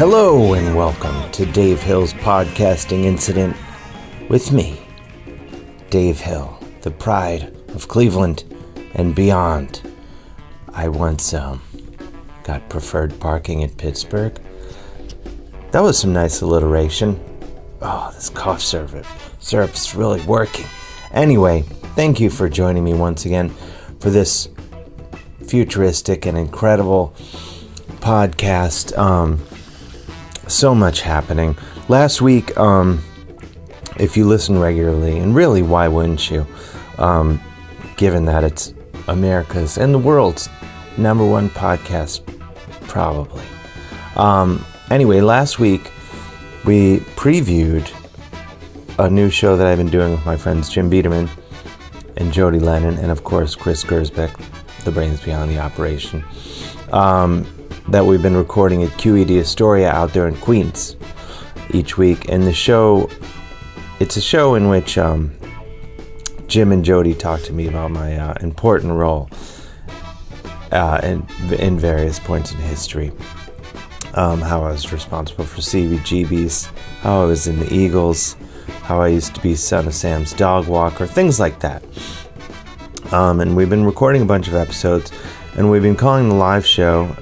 Hello and welcome to Dave Hill's podcasting incident with me, Dave Hill, the pride of Cleveland and beyond. I once got preferred parking at Pittsburgh. That was some nice alliteration. Oh, this cough syrup's really working. Anyway, thank you for joining me once again for this futuristic and incredible podcast. So much happening. Last week, if you listen regularly, and really, why wouldn't you? Given that it's America's and the world's number one podcast, probably. Anyway, last week, we previewed a new show that I've been doing with my friends Jim Biederman and Jody Lennon, and of course, Chris Gersbeck, the brains behind the operation. That we've been recording at QED Astoria out there in Queens each week. And the show, it's a show in which Jim and Jody talk to me about my important role in various points in history. How I was responsible for CBGBs, how I was in the Eagles, how I used to be Son of Sam's dog walker, things like that. And we've been recording a bunch of episodes, and we've been calling the live show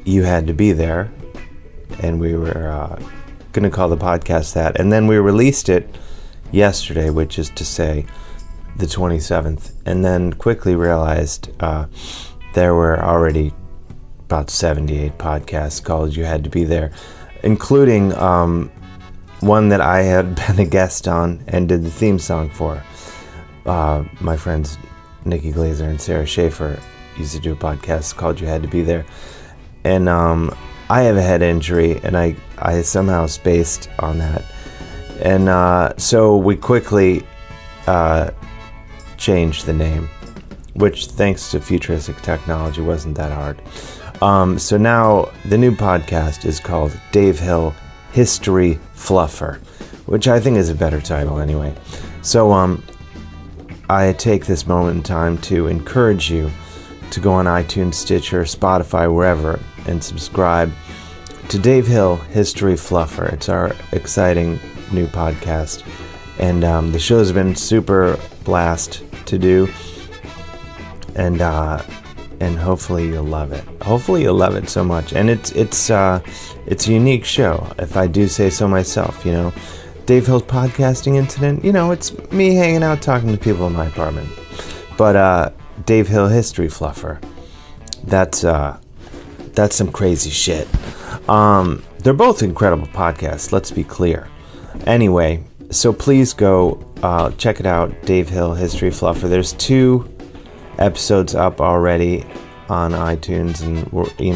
You Had to Be There, and we were going to call the podcast that, and then we released it yesterday, which is to say the 27th, and then quickly realized there were already about 78 podcasts called You Had to Be There, including one that I had been a guest on and did the theme song for. My friends Nikki Glazer and Sarah Schaefer used to do a podcast called You Had to Be There. And I have a head injury, and I somehow spaced on that. And so we quickly changed the name, which, thanks to futuristic technology, wasn't that hard. So now the new podcast is called Dave Hill History Fluffer, which I think is a better title anyway. So I take this moment in time to encourage you to go on iTunes, Stitcher, Spotify, wherever, and subscribe to Dave Hill History Fluffer. It's our exciting new podcast, and the show's been super blast to do, and hopefully you'll love it. Hopefully you'll love it so much, and it's a unique show, if I do say so myself. You know, Dave Hill's podcasting incident. You know, it's me hanging out talking to people in my apartment, but Dave Hill History Fluffer. That's some crazy shit. They're both incredible podcasts, let's be clear. Anyway, so please go check it out, Dave Hill History Fluffer. There's 2 episodes up already on iTunes and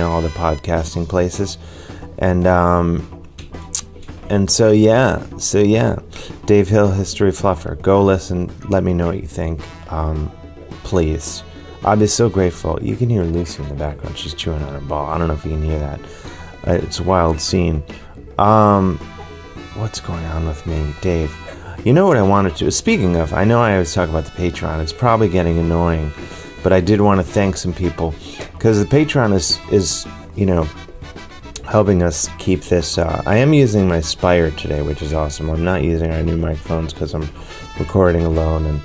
all the podcasting places. And so yeah, Dave Hill History Fluffer. Go listen, let me know what you think. Please. I'd be so grateful. You can hear Lucy in the background. She's chewing on her ball. I don't know if you can hear that. It's a wild scene. What's going on with me, Dave? You know what I wanted to... Speaking of, I know I always talk about the Patreon. It's probably getting annoying, but I did want to thank some people, because the Patreon is helping us keep this... I am using my Spire today, which is awesome. I'm not using our new microphones because I'm recording alone, and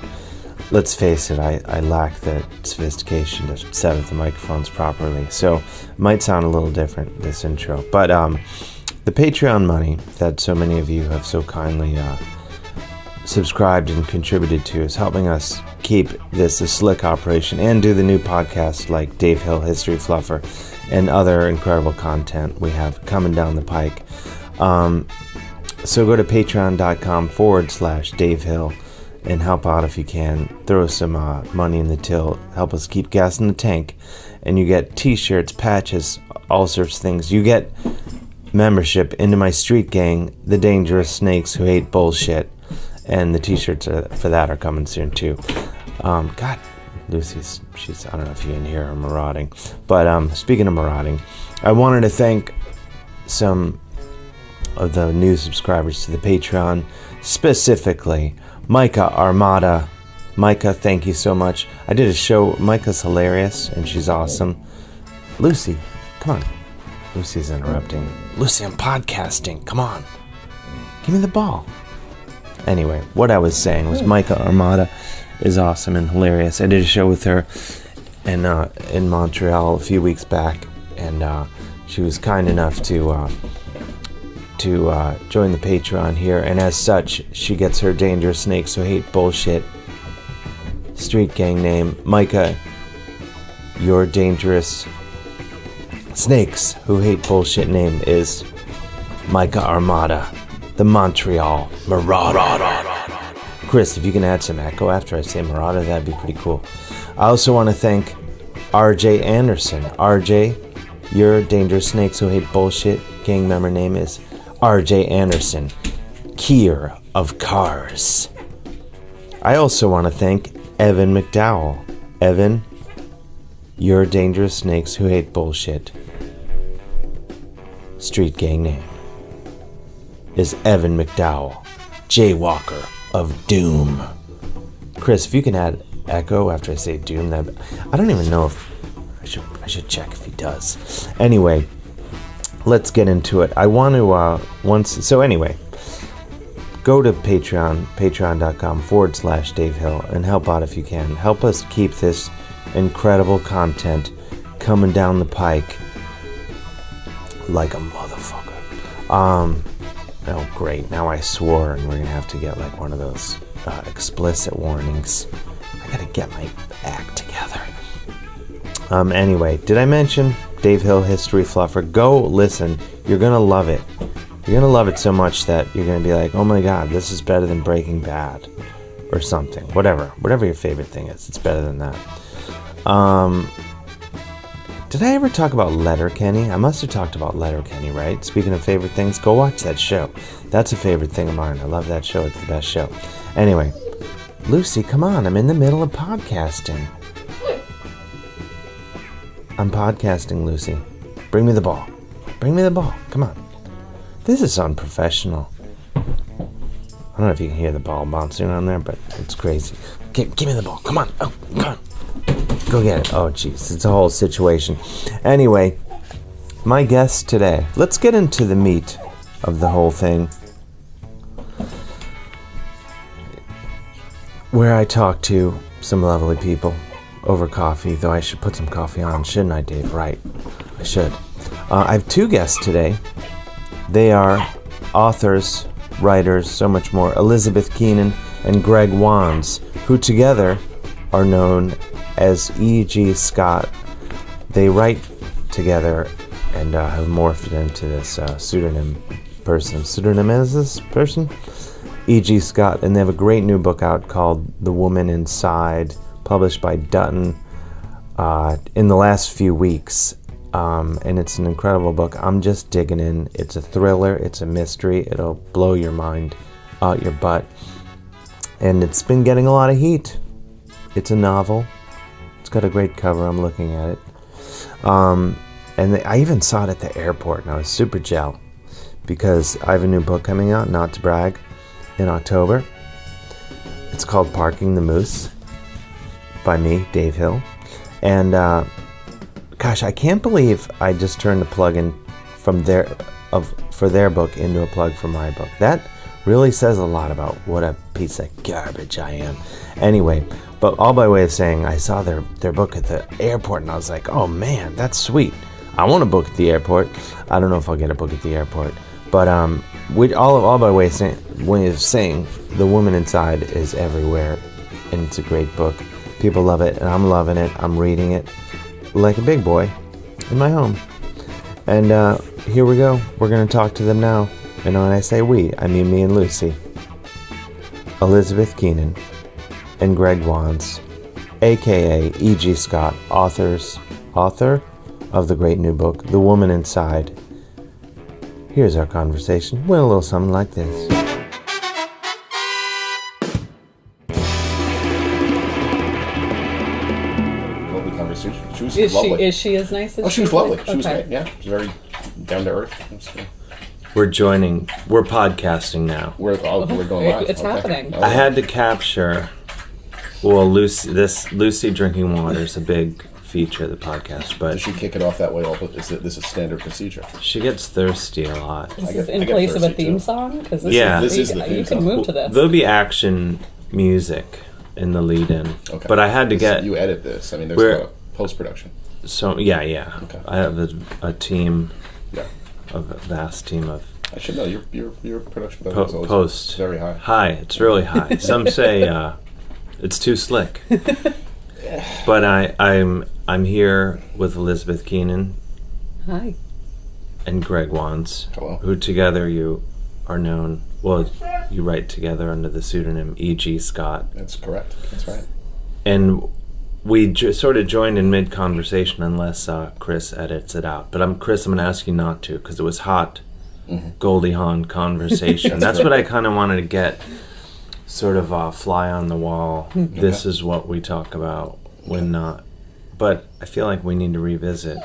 let's face it, I lack the sophistication to set up the microphones properly, so it might sound a little different, this intro. But the Patreon money that so many of you have so kindly subscribed and contributed to is helping us keep this a slick operation and do the new podcasts like Dave Hill History Fluffer and other incredible content we have coming down the pike. So go to patreon.com/Dave Hill and help out if you can. Throw some money in the till, help us keep gas in the tank, and you get t-shirts, patches, all sorts of things. You get membership into my street gang, the Dangerous Snakes Who Hate Bullshit, and the t-shirts for that are coming soon too. God, Lucy's, I don't know if you can hear her marauding, but speaking of marauding, I wanted to thank some of the new subscribers to the Patreon, specifically Micah Armada. Micah, thank you so much. I did a show. Micah's hilarious, and she's awesome. Lucy, come on. Lucy's interrupting. Lucy, I'm podcasting. Come on. Give me the ball. Anyway, what I was saying was Micah Armada is awesome and hilarious. I did a show with her in Montreal a few weeks back, and she was kind enough to join the Patreon here, and as such, she gets her Dangerous Snakes Who Hate Bullshit street gang name. Micah, your Dangerous Snakes Who Hate Bullshit name is Micah Armada, the Montreal Marauder. Chris, if you can add some echo after I say Marauder, that'd be pretty cool. I also want to thank RJ Anderson. RJ, your Dangerous Snakes Who Hate Bullshit gang member name is RJ Anderson, Keyer of Cars. I also want to thank Evan McDowell. Evan, your Dangerous Snakes Who Hate Bullshit street gang name is Evan McDowell, Jaywalker of Doom. Chris, if you can add echo after I say Doom, I don't even know if I should check if he does. Anyway, let's get into it. I want to go to patreon.com/Dave Hill, and help out if you can. Help us keep this incredible content coming down the pike like a motherfucker. Oh great, now I swore and we're gonna have to get like one of those explicit warnings. I gotta get my act together. Anyway, did I mention Dave Hill History Fluffer? Go listen. You're gonna love it. You're gonna love it so much that you're gonna be like, oh my god, this is better than Breaking Bad or something. Whatever your favorite thing is, it's better than that. Did I ever talk about Letterkenny? I must have talked about Letterkenny, right? Speaking of favorite things, go watch that show. That's a favorite thing of mine. I love that show. It's the best show. Anyway, Lucy, come on. I'm in the middle of podcasting. I'm podcasting, Lucy. Bring me the ball. Bring me the ball. Come on. This is unprofessional. I don't know if you can hear the ball bouncing on there, but it's crazy. Give me the ball. Come on. Oh, come on. Go get it. Oh, jeez. It's a whole situation. Anyway, my guest today. Let's get into the meat of the whole thing, where I talk to some lovely people over coffee, though I should put some coffee on, shouldn't I, Dave? Right. I should. I have two guests today. They are authors, writers, so much more. Elizabeth Keenan and Greg Wands, who together are known as E.G. Scott. They write together and have morphed into this pseudonym person. Pseudonym is this person? E.G. Scott. And they have a great new book out called The Woman Inside, published by Dutton in the last few weeks. And it's an incredible book. I'm just digging in. It's a thriller. It's a mystery. It'll blow your mind out your butt. And it's been getting a lot of heat. It's a novel. It's got a great cover. I'm looking at it. I even saw it at the airport, and I was super jealous because I have a new book coming out, not to brag, in October. It's called Parking the Moose by me, Dave Hill. And gosh, I can't believe I just turned the plug in for their book into a plug for my book. That really says a lot about what a piece of garbage I am. Anyway, but all by way of saying, I saw their book at the airport, and I was like, oh man, that's sweet. I want a book at the airport. I don't know if I'll get a book at the airport, but all by way of saying, The Woman Inside is everywhere, and it's a great book. People love it, and I'm loving it. I'm reading it like a big boy in my home. And here we go. We're going to talk to them now. And when I say we, I mean me and Lucy. Elizabeth Keenan and Greg Wands, a.k.a. E.G. Scott, author of the great new book, The Woman Inside. Here's our conversation. Went a little something like this. Lovely conversation. She was Is lovely. she as nice as she was lovely. Okay. She was great. Yeah, she was very down to earth. We're podcasting now. We're going live. It's happening. I had to capture, Lucy drinking water is a big feature of the podcast, Does but she kick it off that way? This is standard procedure. she gets thirsty a lot. Is I this get- in I get place of a thirsty, theme too. song? Because This is the theme you can song. move to this. There'll be action music in the lead-in, Okay. but I had to get You edit this. I mean, there's We're- a lot of post-production. so yeah. Okay. I have a team, Yeah. a vast team of I should know your production value is always post. very high. High, it's really high. Some say it's too slick, but I'm here with Elizabeth Keenan Hi. and Greg Wands, Hello. who together you are known. Well, you write together under the pseudonym E.G. Scott, That's correct. That's right. and we sort of joined in mid-conversation unless Chris edits it out. But I'm going to ask you not to because it was hot Goldie Hawn conversation. That's what I kind of wanted to get sort of a fly on the wall. This is what we talk about when not. But I feel like we need to revisit.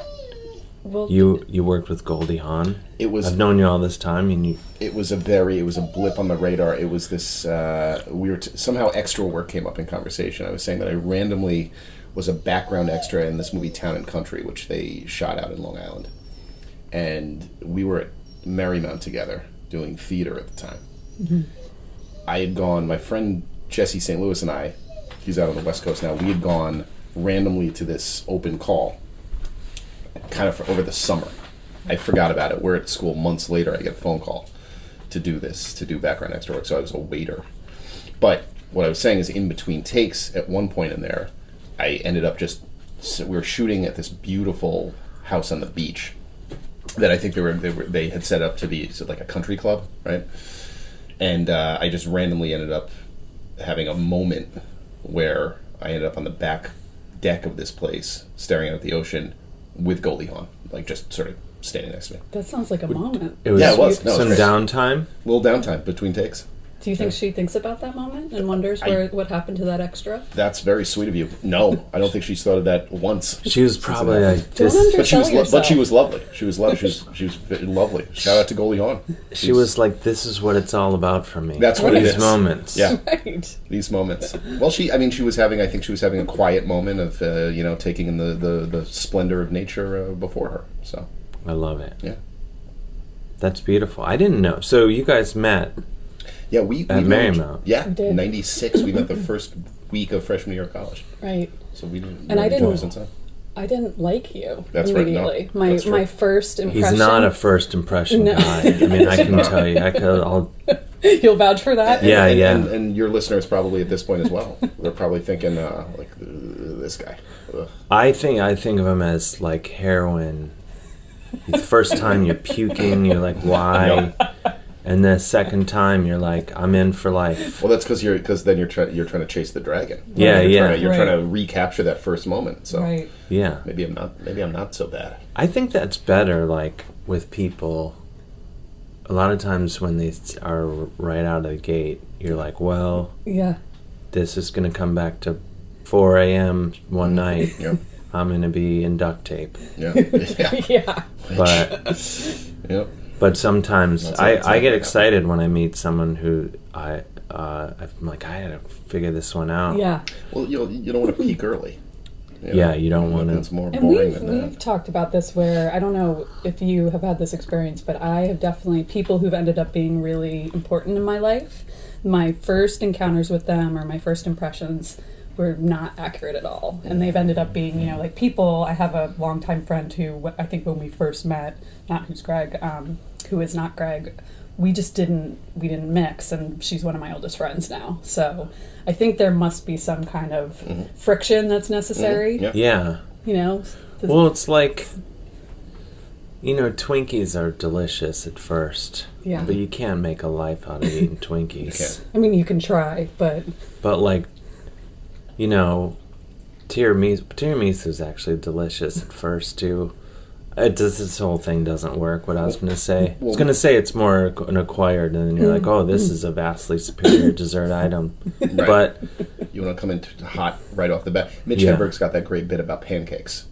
Well, You worked with Goldie Hawn. It was I've known you all this time, and you. it was a blip on the radar. It was this somehow extra work came up in conversation. I was saying that I randomly was a background extra in this movie Town and Country, which they shot out in Long Island, and we were at Marymount together doing theater at the time. I had gone. My friend Jesse St. Louis and I, he's out on the West Coast now. We had gone randomly to this open call, kind of over the summer. I forgot about it. We're at school months later. I get a phone call to do background extra work. So I was a waiter. But what I was saying is, in between takes, at one point in there, I ended up we were shooting at this beautiful house on the beach that I think they had set up to be like a country club, right? And I just randomly ended up having a moment where I ended up on the back deck of this place, staring out at the ocean with Goldie Hawn, like just sort of standing next to me. that sounds like a moment. It was, Yeah, it was. No, it some was great. downtime. A little downtime between takes. Do you think she thinks about that moment and wonders what happened to that extra? That's very sweet of you. No, I don't think she's thought of that once. She was probably like this. Don't But she was, Undersell but she yourself. was lovely. She was lovely. She was lovely. Shout out to Goldie Hawn. She was like, "This is what it's all about for me." That's what it These is. moments. Yeah, Right. these moments. Well, she was having a quiet moment of taking in the splendor of nature before her. So I love it. yeah. That's beautiful. I didn't know. So you guys met. Yeah, we At Marymount. Yeah, We did. 96. We met the first week of freshman year of college. Right. So we didn't. And I didn't- Since then. I didn't like you That's right, no, immediately. that's true. My first impression. He's not a first impression No. guy. I mean, I can tell you. I'll. You'll vouch for that? Yeah, and, yeah. And your listeners probably at this point as well. They're probably thinking like this guy. Ugh. I think of him as like heroin. The first time you're puking, you're like, why? And the second time, you're like, I'm in for life. Well, that's because then you're trying to chase the dragon. Yeah, You're yeah. Trying to Right. recapture that first moment. So Right. Yeah. maybe I'm not so bad. I think that's better, like, with people. A lot of times when they are right out of the gate, you're like, well, Yeah. this is going to come back to 4 a.m. one night. Yeah, I'm going to be in duct tape. yeah, yeah. Yeah. Yep. But sometimes That's I right get now. excited when I meet someone who I'm like, I had to figure this one out. Yeah. Well, you don't want to peak early. Yeah, you don't wanna- Nothing's more And boring we've than that. talked about this where, I don't know if you have had this experience, but I have definitely, people who've ended up being really important in my life, my first encounters with them or my first impressions were not accurate at all. And they've ended up being, like people, I have a longtime friend who, I think when we first met, not who's Greg, who is not Greg, we didn't mix, and she's one of my oldest friends now. So I think there must be some kind of friction that's necessary. Yeah. Yeah. You know? Well, it's like, Twinkies are delicious at first. Yeah. But you can't make a life out of eating Twinkies. You can't. I mean, you can try, but But like, tiramisu is actually delicious at first too. This whole thing doesn't work. What I was going to say, I was going to say it's more an acquired, and then you're like, oh, this is a vastly superior dessert item. Right. But You want to come in hot right off the bat. Mitch Yeah. Hedberg's got that great bit about pancakes.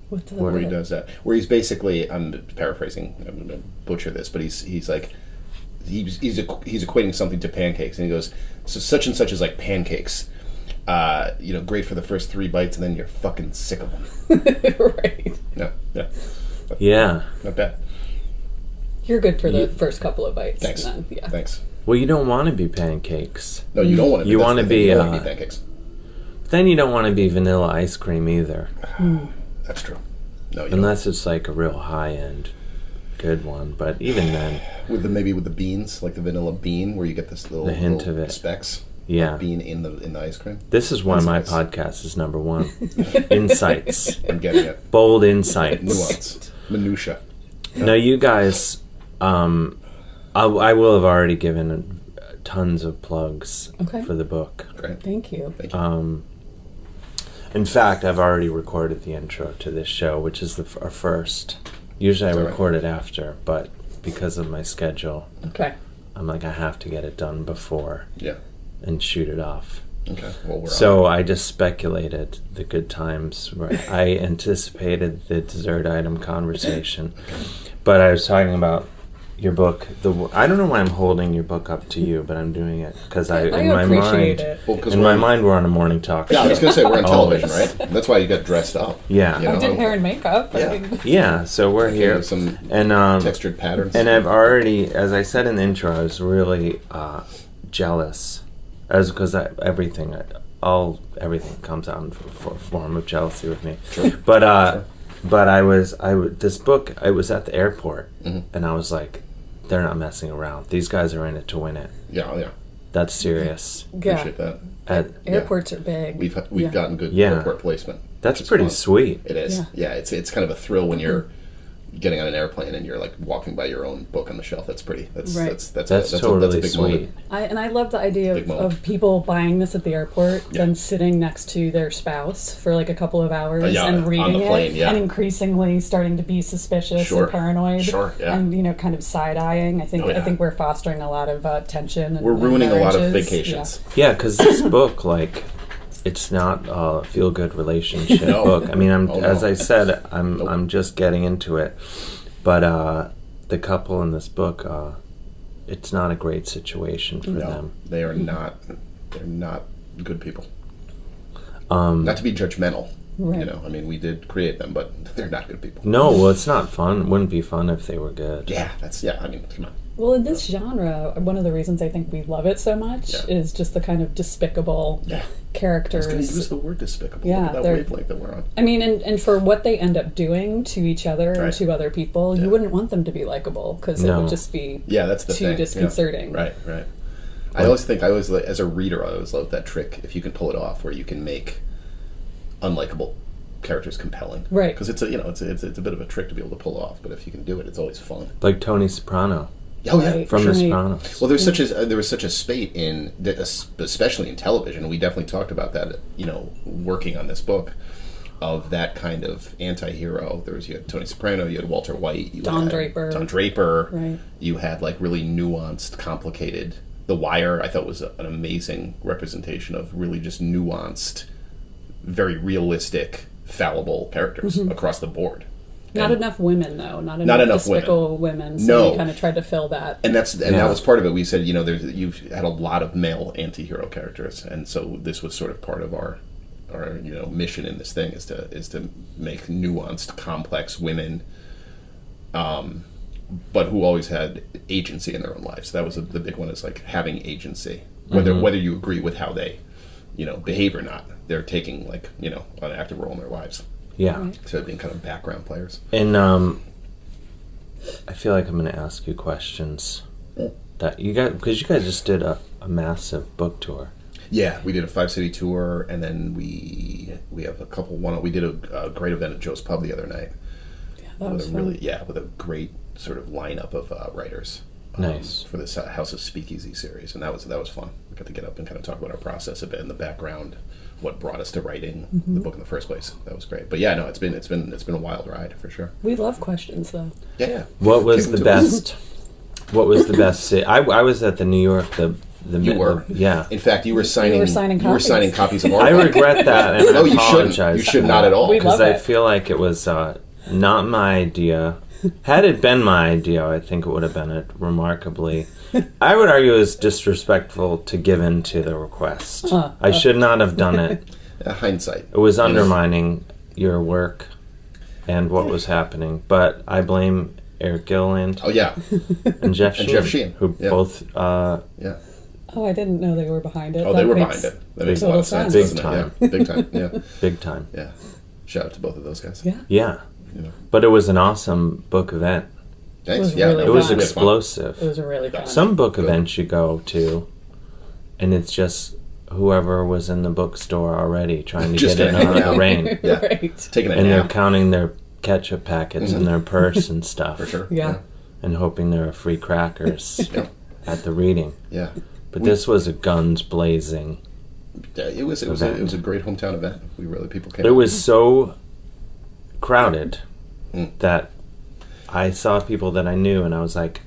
what's Where he does that, where he's basically, I'm paraphrasing, I'm going to butcher this, but he's like, he's equating something to pancakes, and he goes, so such and such is like pancakes. great for the first 3 bites, and then you're fucking sick of them. Right. Yeah. Not bad. You're good for the first couple of bites. Thanks. And then, Thanks. Well, you don't want to be pancakes. No, you don't want to be. You want to be. You don't want to be pancakes. Then you don't want to be vanilla ice cream either. That's true. No, you unless it's like a real high end, good one. But even then, with the beans, like the vanilla bean, where you get this little hint of it, specks. Yeah, bean in the ice cream. This is one of my podcasts. Is number 1. Insights. I'm getting it. Bold insights. Nuance. Minutia. Now, you guys, I will have already given tons of plugs for the book. Great. Thank you. In fact, I've already recorded the intro to this show, which is our first. Usually I record it after, but because of my schedule, I'm like, I have to get it done before and shoot it off. Okay. Well, so I just speculated the good times where I anticipated the dessert item conversation. But I was talking about your book. I don't know why I'm holding your book up to you, but I'm doing it because in my mind, we're on a morning talk show. Yeah, I was going to say we're on television, right? That's why you got dressed up. Yeah, I did hair and makeup. Yeah. So we're here. Some textured patterns. And I've already, as I said in the intro, I was really jealous, because everything comes out in a form of jealousy with me. Sure. But this book, I was at the airport, and I was like, they're not messing around. These guys are in it to win it. Yeah. That's serious. Appreciate that. Airports are big. We've gotten good airport placement. That's pretty sweet. It is. Yeah, it's kind of a thrill when you're getting on an airplane and you're like walking by your own book on the shelf. That's pretty. That's totally a big sweet. Moment. I love the idea of people buying this at the airport, then sitting next to their spouse for like a couple of hours and reading on the plane, it, and increasingly starting to be suspicious and paranoid, and kind of side eyeing. I think we're fostering a lot of tension. And we're ruining a lot of vacations. Yeah, because this book, like, it's not a feel-good relationship book. I mean, as I said, I'm just getting into it, but the couple in this book, it's not a great situation for them. They are not. They're not good people. Not to be judgmental. Right. I mean, we did create them, but they're not good people. No, well, it's not fun. It wouldn't be fun if they were good. Yeah, I mean, come on. Well, in this genre, one of the reasons I think we love it so much is just the kind of despicable characters. I was going to use the word despicable. Yeah, that wavelength that we're on. I mean, and for what they end up doing to each other and to other people, you wouldn't want them to be likable because it would just be that's the too thing. disconcerting. Yeah. Right. I always as a reader, I always love that trick if you can pull it off, where you can make unlikable characters compelling. Right. Because it's a bit of a trick to be able to pull off, but if you can do it, it's always fun. Like Tony Soprano. Oh yeah, from The Sopranos. Well, there was such a spate especially in television. We definitely talked about that. Working on this book, of that kind of anti-hero. You had Tony Soprano, you had Walter White, you Don had Draper. Right. You had like really nuanced, complicated. The Wire, I thought, was an amazing representation of really just nuanced, very realistic, fallible characters across the board. Not enough women, though. Not enough despicable women. So we kind of tried to fill that. And that was part of it. We said, you've had a lot of male anti-hero characters, and so this was sort of part of our mission in this thing is to make nuanced, complex women, but who always had agency in their own lives. So that was the big one, is like having agency, whether you agree with how they, behave or not. They're taking an active role in their lives. Yeah. Instead of being kind of background players. And I feel like I'm going to ask you questions that you guys, because you guys just did a massive book tour. Yeah, we did a 5-city tour, and then we have a couple. We did a great event at Joe's Pub the other night. Yeah, that was fun. With a great sort of lineup of writers. Nice. For this House of Speakeasy series, and that was fun. We got to get up and kind of talk about our process a bit in the background, what brought us to writing the book in the first place. That was great. But yeah, no, it's been a wild ride for sure. We love questions though. Yeah. What was the best? What was the best? I was at the New York. You were. Yeah. In fact, you were signing copies of our I regret that, and I apologize. You should not at all. Because I feel like it was not my idea. Had it been my idea, I think it would have been remarkably. I would argue it was disrespectful to give in to the request. I should not have done it. Hindsight. It was undermining your work and what was happening. But I blame Eric Gilliland. Oh yeah. And Jeff Sheen, who both. Yeah. Oh, I didn't know they were behind it. Oh, they were behind it. That makes a lot of sense. Big time. Yeah. Big time. Yeah. Big time. Yeah. Shout out to both of those guys. Yeah. Yeah. You know. But it was an awesome book event. Thanks. It was Yeah. really It was fun. explosive. It was a really fun. Some book events you go to, and it's just whoever was in the bookstore already trying to Just get in hanging out of out. the rain. Yeah. Right. Taking a And they're nap. counting their ketchup packets in their purse and stuff. For sure. Yeah. And hoping there are free crackers Yeah. at the reading. Yeah. But this was a guns blazing. Yeah, it was a great hometown event. People came. It was so crowded Mm. that I saw people that I knew and I was like,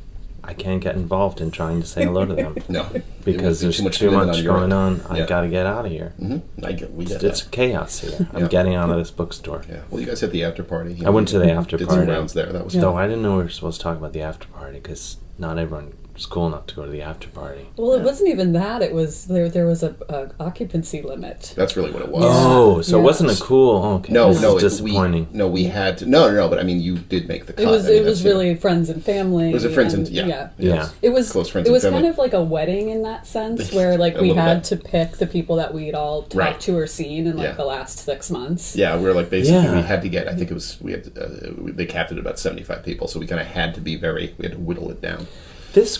I can't get involved in trying to say hello to them. No. Because there's too much commitment your going end. on. Yeah. I got to get out of here. Mm-hmm. We get It's that. chaos here. I'm Yeah. getting out of this bookstore. Yeah. Well, you guys had the after party. I went to the after did party. some rounds there. That was Though fun. I didn't know we were supposed to talk about the after party because not everyone was cool enough to go to the after party. Well, it wasn't even that. It was there was a occupancy limit. That's really what it was. Oh, so Yeah. it wasn't a cool. Okay, No, this no, is disappointing. we had to. No. But I mean, you did make the cut. It was I mean, it was that's, you know, really friends and family. It was a friends and yeah. Yeah. It was Close friends It and was family. kind of like a wedding in that sense, where like A we little had bit. to pick the people that we'd all talked Right. to or seen in like Yeah. the last 6 months. Yeah, we were like basically Yeah. we had to get. I think it was we had they capped it at about 75 people, so we kind of had to be we had to whittle it down. This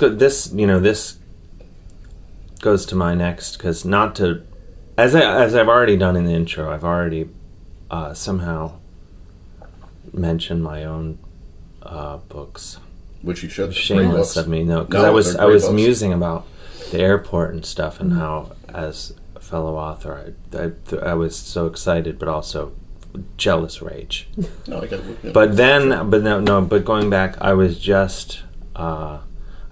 goes to my next because not to, as I've already done in the intro, I've already somehow mentioned my own books. Which you should. Great Shameless books. of me, no, because No, I was they're great books. musing about the airport and stuff and how, as a fellow author, I was so excited, but also jealous rage. No, I got it. But going back, I was just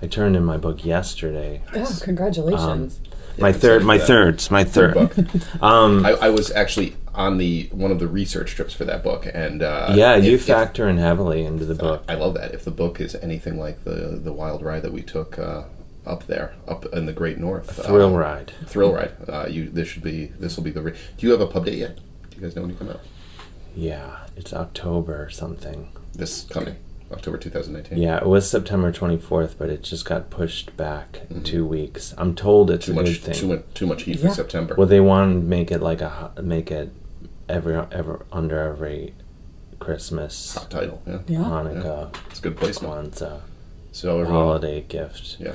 I turned in my book yesterday. Oh, congratulations! My excited third for that. book. I was actually on one of the research trips for that book, and You factor in heavily into the book. I love that. If the book is anything like the wild ride that we took up in the Great North, Thrill ride. Thrill ride. This will be the. Do you have a pub date yet? Do you guys know when you come out? Yeah, it's October or something. This coming October 2019. Yeah, it was September 24th, but it just got pushed back 2 weeks. I'm told it's Too a much. good thing. Too much heat for September. Well, they wanted to make it like every under every Christmas, Hot title. Yeah. Yeah. Hanukkah, It's a good placement. Kwanzaa, So everyone. holiday gift, Yeah.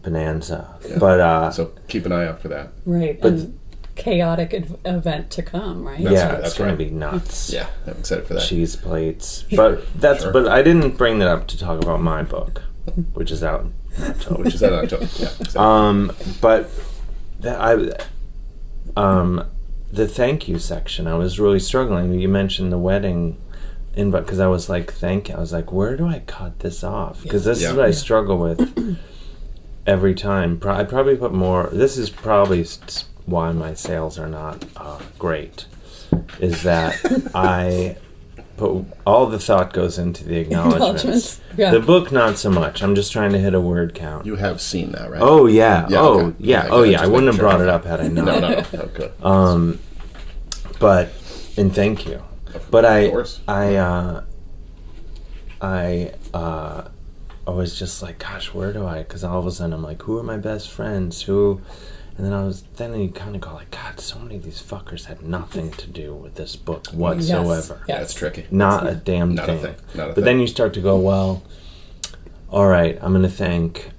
bonanza. Yeah. But So keep an eye out for that. Right, But- and chaotic event to come. Right. That's it's gonna right. be nuts. Yeah, I'm excited for that. Cheese plates, but Sure. But I didn't bring that up to talk about my book, which is out in October. Which is that October? Yeah. Exactly. But the thank you section, I was really struggling. You mentioned the wedding invite because I was like, I was like, where do I cut this off? Because this is what I struggle with every time. I probably put more. This is probably why my sales are not great. Is that I put all the thought goes into the acknowledgments. Yeah. The book, not so much. I'm just trying to hit a word count. You have seen that, right? Oh yeah. Yeah, Oh okay. yeah. Okay, Oh good. yeah. Just I wouldn't have making brought sure. it up had I not. No. Good. But and thank you. But Of course. I was just like, gosh, where do I? Because all of a sudden I'm like, who are my best friends? Who? And then you kind of go like, God, so many of these fuckers had nothing to do with this book whatsoever. Yes. That's tricky. Not a damn Not thing. a thing. Not a But thing. then you start to go, well, all right, I'm going to thank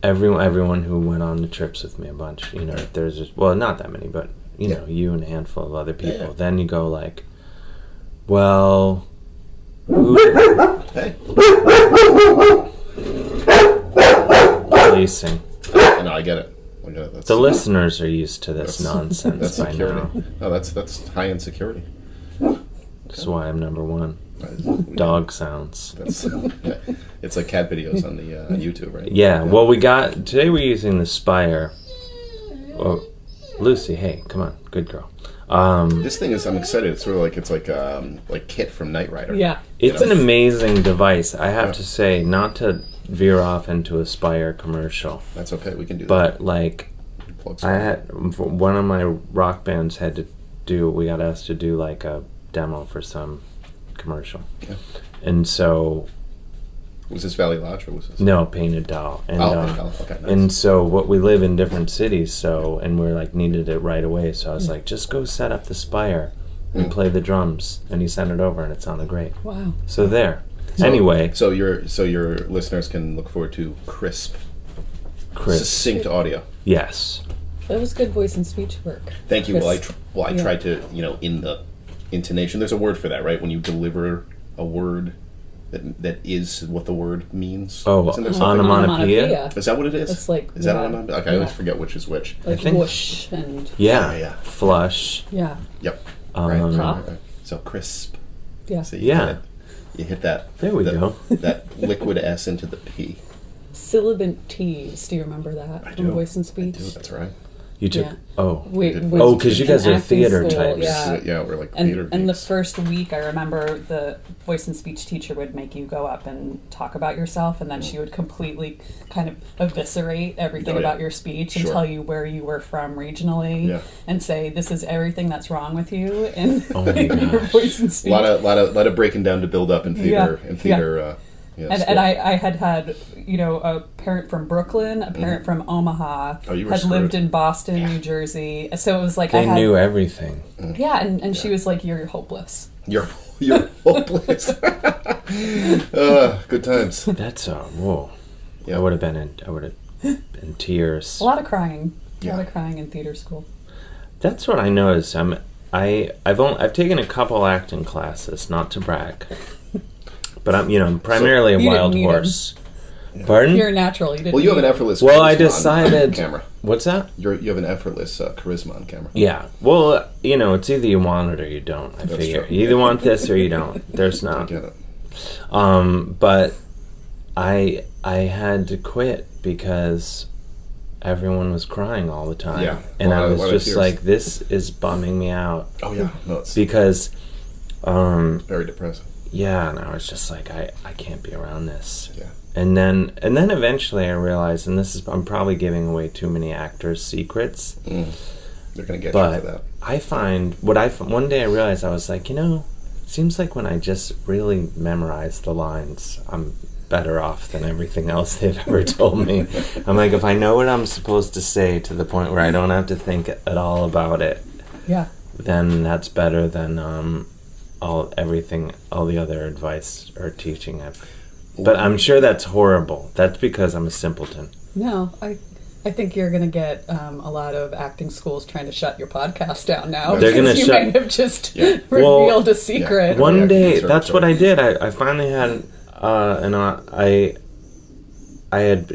everyone who went on the trips with me a bunch. You know, there's just, well, not that many, but you know, you and a handful of other people. Yeah. Then you go like, well, who Hey. policing? No, I get it. That's, The listeners are used to this nonsense That's by security. now. No, that's high end security. That's why I'm number one. Dog sounds. It's like cat videos on the YouTube, right? Yeah, well, today we're using the Spire. Oh, Lucy, hey, come on, good girl. This thing is, I'm excited. It's sort of like Kit from Knight Rider. Yeah. It's an amazing device. I have to say, not to veer off into a Spire commercial. That's okay. We can do that. But like, Plug I had one of my rock bands had to do. We got asked to do like a demo for some commercial, and so. Was this Valley Lodge or was this? No, Painted Doll. And, Painted Doll. Okay, nice. And so we live in different cities, and we're like needed it right away. So I was like, just go set up the Spire and play the drums. And he sent it over, and it sounded great. Wow. So there. Anyway, so your listeners can look forward to crisp, succinct audio. Yes. That was good voice and speech work. Thank you. I tried to, in the intonation. There's a word for that, right? When you deliver a word. That is what the word means. Oh, onomatopoeia. Is that what it is? It's like is that onomatopoeia? Okay, I always forget which is which. Like I think, whoosh and flush. Yeah. Yep. Right. So crisp. Yeah. So you hit that. There we go. That liquid S into the P. Sibilant T's. Do you remember that from Voice and Speech? I do. That's right. You took because you guys are theater types. Yeah, we're like theater. And the first week, I remember the voice and speech teacher would make you go up and talk about yourself, and then she would completely kind of eviscerate everything about your speech and tell you where you were from regionally, and say this is everything that's wrong with you in your voice and speech. A lot of breaking down to build up in theater. And I had a parent from Brooklyn, a parent from Omaha, had lived in Boston, New Jersey. So it was like they knew everything. Yeah, and she was like, "You're hopeless. You're hopeless." Good times. That's whoa. Yeah. I would have been in tears. A lot of crying. A lot of crying in theater school. That's what I noticed. I've taken a couple acting classes, not to brag. But I'm primarily a wild horse. Pardon? You're natural. You have an effortless. Well, I decided. On camera. What's that? You have an effortless charisma on camera. Yeah. Well, it's either you want it or you don't. I figure you either want this or you don't. There's not. I get it. But I had to quit because everyone was crying all the time. Yeah. And I was just like, this is bumming me out. Oh yeah. No, it's because. Very depressing. Yeah, and I was just like, I can't be around this. Yeah. And then eventually I realized, and I'm probably giving away too many actors' secrets. They're gonna get you for that. I find one day I realized I was like, it seems like when I just really memorize the lines, I'm better off than everything else they've ever told me. I'm like, if I know what I'm supposed to say to the point where I don't have to think at all about it, then that's better than all the other advice or teaching but I'm sure that's horrible. That's because I'm a simpleton. No, I think you're going to get a lot of acting schools trying to shut your podcast down now. They're going to shut. You may have just revealed a secret. One day, that's what I did. I finally had I had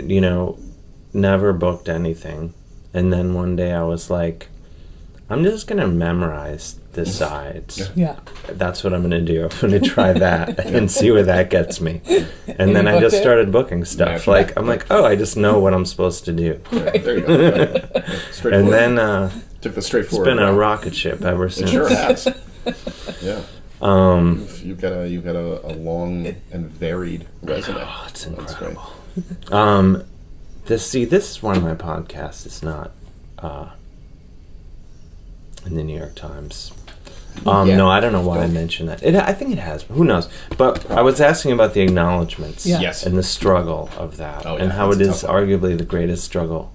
never booked anything, and then one day I was like, I'm just going to memorize the sides. Yeah. That's what I'm going to do. I'm going to try that and see where that gets me. And then I just started booking stuff. I'm like, I just know what I'm supposed to do. Right. There you go. And then took the straightforward. It's been a rocket ship ever since. It sure has. Yeah. You've got a long and varied resume. Oh, it's incredible. This is one of my podcasts. It's not in the New York Times. No, I don't know why I mentioned that. I think it has. Who knows? But I was asking about the acknowledgments and the struggle of that, and how it is arguably the greatest struggle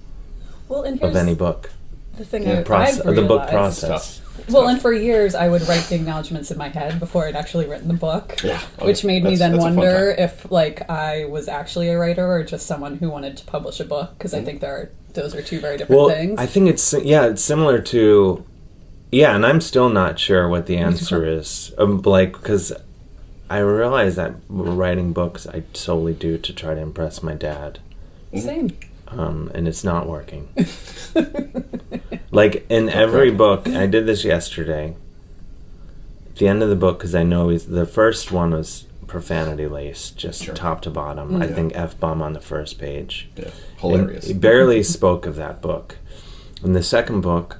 of any book. The thing I've realized, the book process. Well, and for years I would write the acknowledgments in my head before I'd actually written the book, which made me then wonder if I was actually a writer or just someone who wanted to publish a book, because I think those are two very different things. I think it's similar to. Yeah, and I'm still not sure what the answer is. Because I realize that writing books I solely do to try to impress my dad. Same. And it's not working. In every book, I did this yesterday. At the end of the book, because I know the first one was profanity laced, just top to bottom. I think F-bomb on the first page. Yeah, hilarious. He barely spoke of that book. In the second book,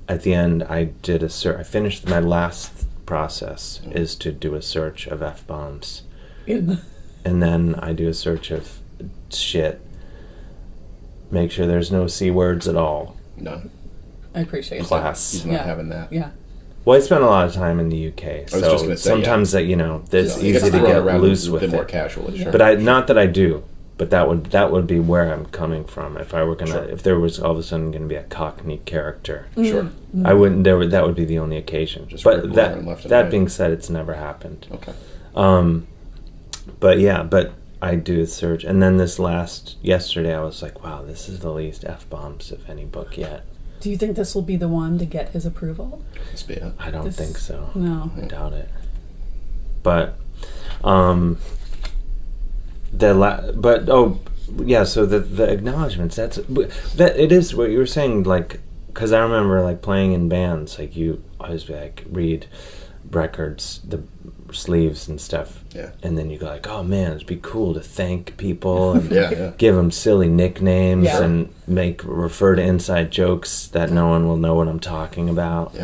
at the end, I did a search. I finished my last process is to do a search of F-bombs. And then I do a search of shit. Make sure there's no C words at all. None. I appreciate it. Class. He's not having that. Yeah. Well, I spent a lot of time in the UK, so just gonna say, sometimes that it's You easy to throw it get around loose a with bit more it. casually, sure. But not that I do. But that would be where I'm coming from. If I were gonna, if there was all of a sudden going to be a Cockney character, Sure. I wouldn't. That would be the only occasion. Just but Rick that Warren left and that right. being said, it's never happened. Okay. But I do a search, and then yesterday I was like, wow, this is the least F-bombs of any book yet. Do you think this will be the one to get his approval? Must be it. I don't think so. No. I doubt it. But, so the acknowledgments, that it is what you were saying, like, because I remember, like, playing in bands, like, you always be like, read records, the sleeves and stuff, and then you go like, oh man, it'd be cool to thank people and give them silly nicknames and refer to inside jokes that no one will know what I'm talking about.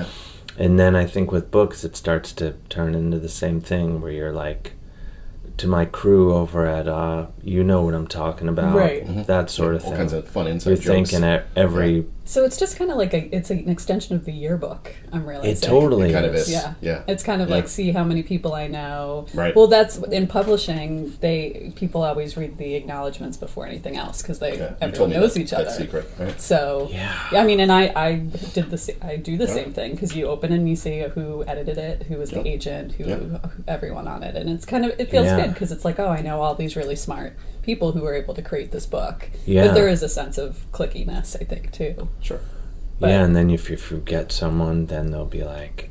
And then I think with books it starts to turn into the same thing where you're like, to my crew over at you know what I'm talking about, right? That sort of thing. All kinds of fun inside you're jokes. thinking every So it's just kind of like it's an extension of the yearbook. I'm realizing it totally kind of is. Yeah. It's kind of like, see how many people I know. Right. Well, that's in publishing. People always read the acknowledgments before anything else because everyone knows each other. That's secret, right? So I mean, and I do the same thing because you open and you see who edited it, who was the agent, who everyone on it, and it's kind of, it feels good because it's like, oh, I know all these really smart people who were able to create this book. But there is a sense of clickiness, I think, too. Sure. But, and then if you forget someone, then they'll be like...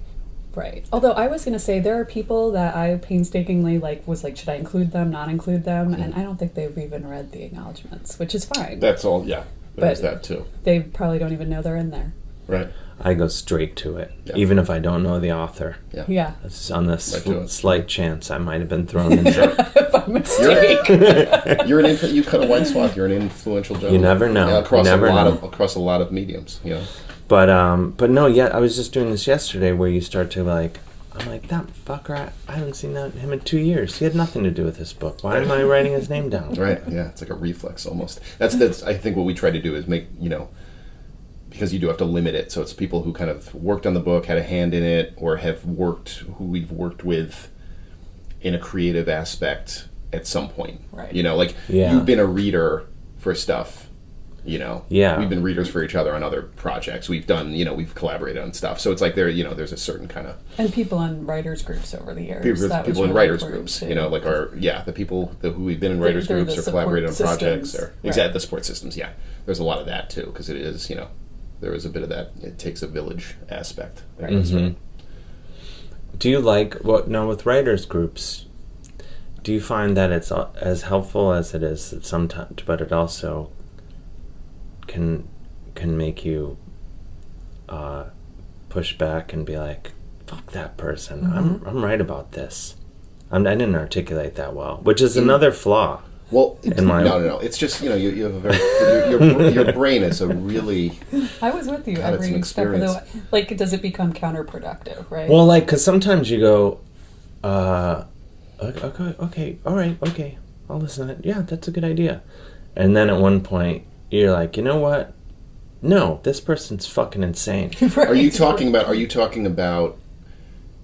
Right. Although I was going to say, there are people that I painstakingly was like, should I include them, not include them? And I don't think they've even read the acknowledgments, which is fine. That's all, there's that too. They probably don't even know they're in there. Right. I go straight to it, even if I don't know the author. Yeah. It's on the slight chance I might have been thrown in there. By mistake. You cut a wide swath. You're an influential gentleman. You never know. Across a lot of mediums. But no. I was just doing this yesterday, where you start to like. I'm like, that fucker. I haven't seen him in 2 years. He had nothing to do with this book. Why am I writing his name down? Right. Yeah. It's like a reflex almost. That's. I think what we try to do is make because you do have to limit it, so it's people who kind of worked on the book, had a hand in it, or who we've worked with in a creative aspect at some point. Right. You've been a reader for stuff, Yeah. We've been readers for each other on other projects. We've done, we've collaborated on stuff. So it's like there's a certain kind of... And people in writers groups over the years. People in writers groups, too. Like the people who we've been in writers groups or collaborated on projects. Exactly, the support systems, There's a lot of that, too, because it is, there is a bit of that. It takes a village aspect. Mm-hmm. Do you with writers groups, do you find that it's as helpful as it is sometimes, but it also can make you push back and be like, fuck that person. Mm-hmm. I'm right about this. I didn't articulate that well, which is another flaw. Well, no. It's just, you have a very... your brain is a really... I was with you every step of the way. Does it become counterproductive, right? Well, because sometimes you go, okay, all right, okay, I'll listen to it. Yeah, that's a good idea. And then at one point, you're like, you know what? No, this person's fucking insane. Right. Are you talking about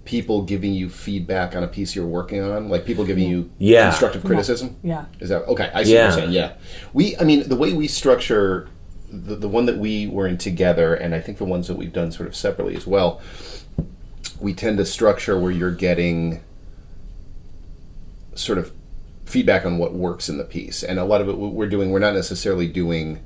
people giving you feedback on a piece you're working on, like people giving you constructive criticism? Yeah. Is that okay? I see what you're saying. Yeah. The way we structure the one that we were in together, and I think the ones that we've done sort of separately as well, we tend to structure where you're getting sort of feedback on what works in the piece, and a lot of it we're not necessarily doing.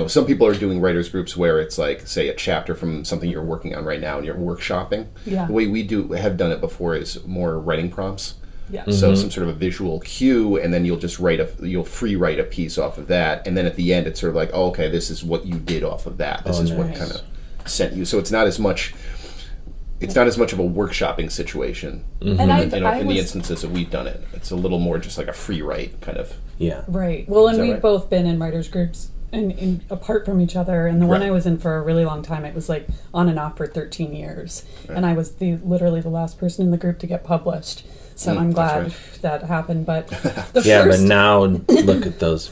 Some people are doing writers groups where it's like, say, a chapter from something you're working on right now and you're workshopping. Yeah. The way we have done it before is more writing prompts. Yeah. Mm-hmm. So some sort of a visual cue, and then you'll just you'll free write a piece off of that, and then at the end it's sort of like, oh, okay, this is what you did off of that. This is what kind of sent you. So it's not as much. It's not as much of a workshopping situation in the instances that we've done it. It's a little more just like a free write kind of. Yeah. Right. Well, and we've both been in writers groups apart from each other. And the one Right. I was in for a really long time, it was like on and off for 13 years. Right. And I was literally the last person in the group to get published. So I'm glad right. that happened. But Yeah, but now look at those.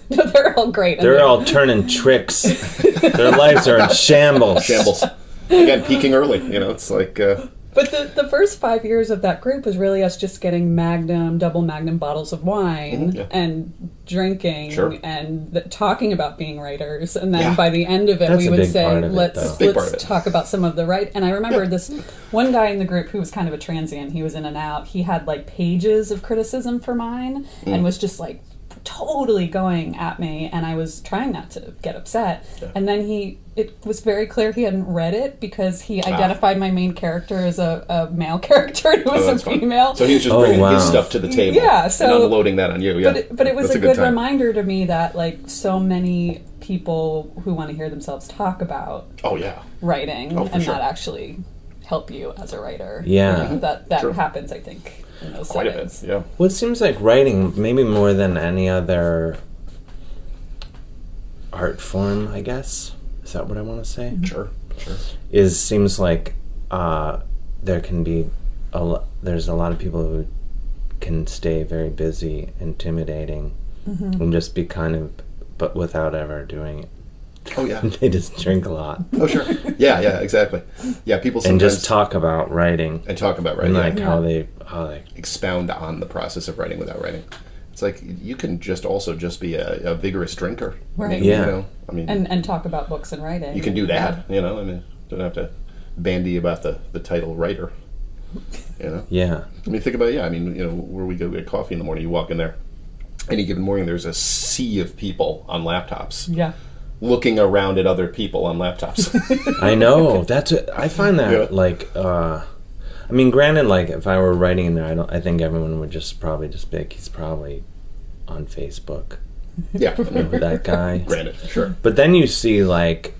they're all great. They're all turning tricks. Their lives are in shambles. Shambles. Again, peaking early. It's like... But the first 5 years of that group was really us just getting double Magnum bottles of wine yeah. and drinking Sure. and talking about being writers. And then Yeah. by the end of it, That's we a would big say, part of it, let's though. Big part of it. talk about some of the And I remember this one guy in the group who was kind of a transient. He was in and out. He had like pages of criticism for mine and was just like totally going at me, and I was trying not to get upset. Yeah. And then it was very clear he hadn't read it because he identified my main character as a male character and it was a that's fun. female. So he was just bringing wow. his stuff to the table Yeah, so- and unloading that on you. Yeah. But it was That's a good time. reminder to me that like so many people who want to hear themselves talk about Oh, yeah. writing Oh, for and sure. not actually help you as a writer. Yeah. That Sure. happens, I think, in those Quite a settings. bit, yeah. Well, it seems like writing, maybe more than any other art form, I guess. Is that what I want to say? Sure. Seems like there can be there's a lot of people who can stay very busy, intimidating, and just be kind of, but without ever doing it. Oh, yeah. They just drink a lot Oh, sure. Yeah, exactly. Yeah, people and sometimes... just talk about writing And talk about and writing. like how they Expound on the process of writing without writing. It's like you can just be a vigorous drinker. Right. Yeah. And talk about books and writing. You can do that, don't have to bandy about the title writer, yeah. think about where we go get coffee in the morning, you walk in there, any given morning there's a sea of people on laptops. Yeah. Looking around at other people on laptops. I know. I find that Yeah. like granted, like if I were writing in there, I think everyone would probably just be like, he's probably on Facebook. Yeah. Remember that guy? Granted, sure. But then you see like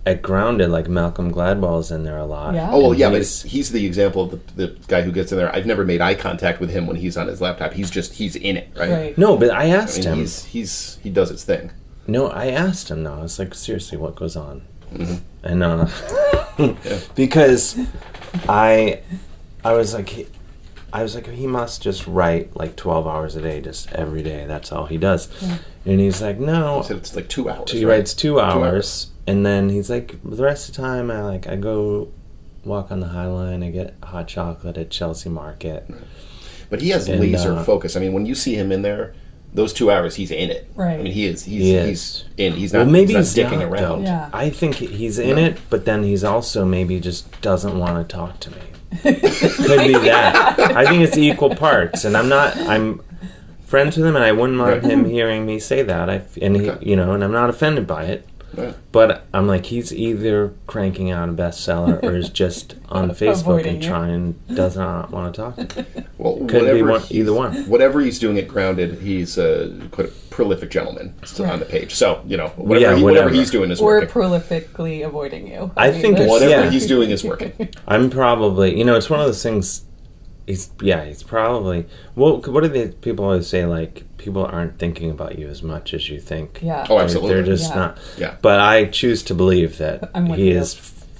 at Grounded, like Malcolm Gladwell's in there a lot. Yeah. Oh, well, And yeah, but he's the example of the guy who gets in there. I've never made eye contact with him when he's on his laptop. He's in it, right? Right. No, but I asked him. He does his thing. No, I asked him though. I was like, seriously, what goes on? And because I was like, he must just write like 12 hours a day, just every day. That's all he does. Yeah. And he's like, no. He said it's like 2 hours. He writes 2 hours, and then he's like, the rest of the time, I go walk on the High Line. I get hot chocolate at Chelsea Market. Right. But he has laser focus. When you see him in there, those 2 hours, he's in it. Right. He's in. He's not. Well, maybe he's he's not dicking not, around. though. Yeah. I think he's in it, but then he's also maybe just doesn't want to talk to me. Could be that. I think it's equal parts, and I'm friends with him, and I wouldn't mind him hearing me say that. And I'm not offended by it. Right. But I'm like, he's either cranking out a bestseller or is just on Facebook and does not want to talk to me. Well, Could be either one. Whatever he's doing at Grounded, he's quite a prolific gentleman on the page. So, whatever he's doing is Or working. prolifically avoiding you. I think there's- Whatever he's doing is working. I'm probably, it's one of those things. He's probably. Well, what do the people always say? Like, people aren't thinking about you as much as you think. Yeah. Oh, absolutely. They're just Yeah. not. Yeah. But I choose to believe that I'm with he you. is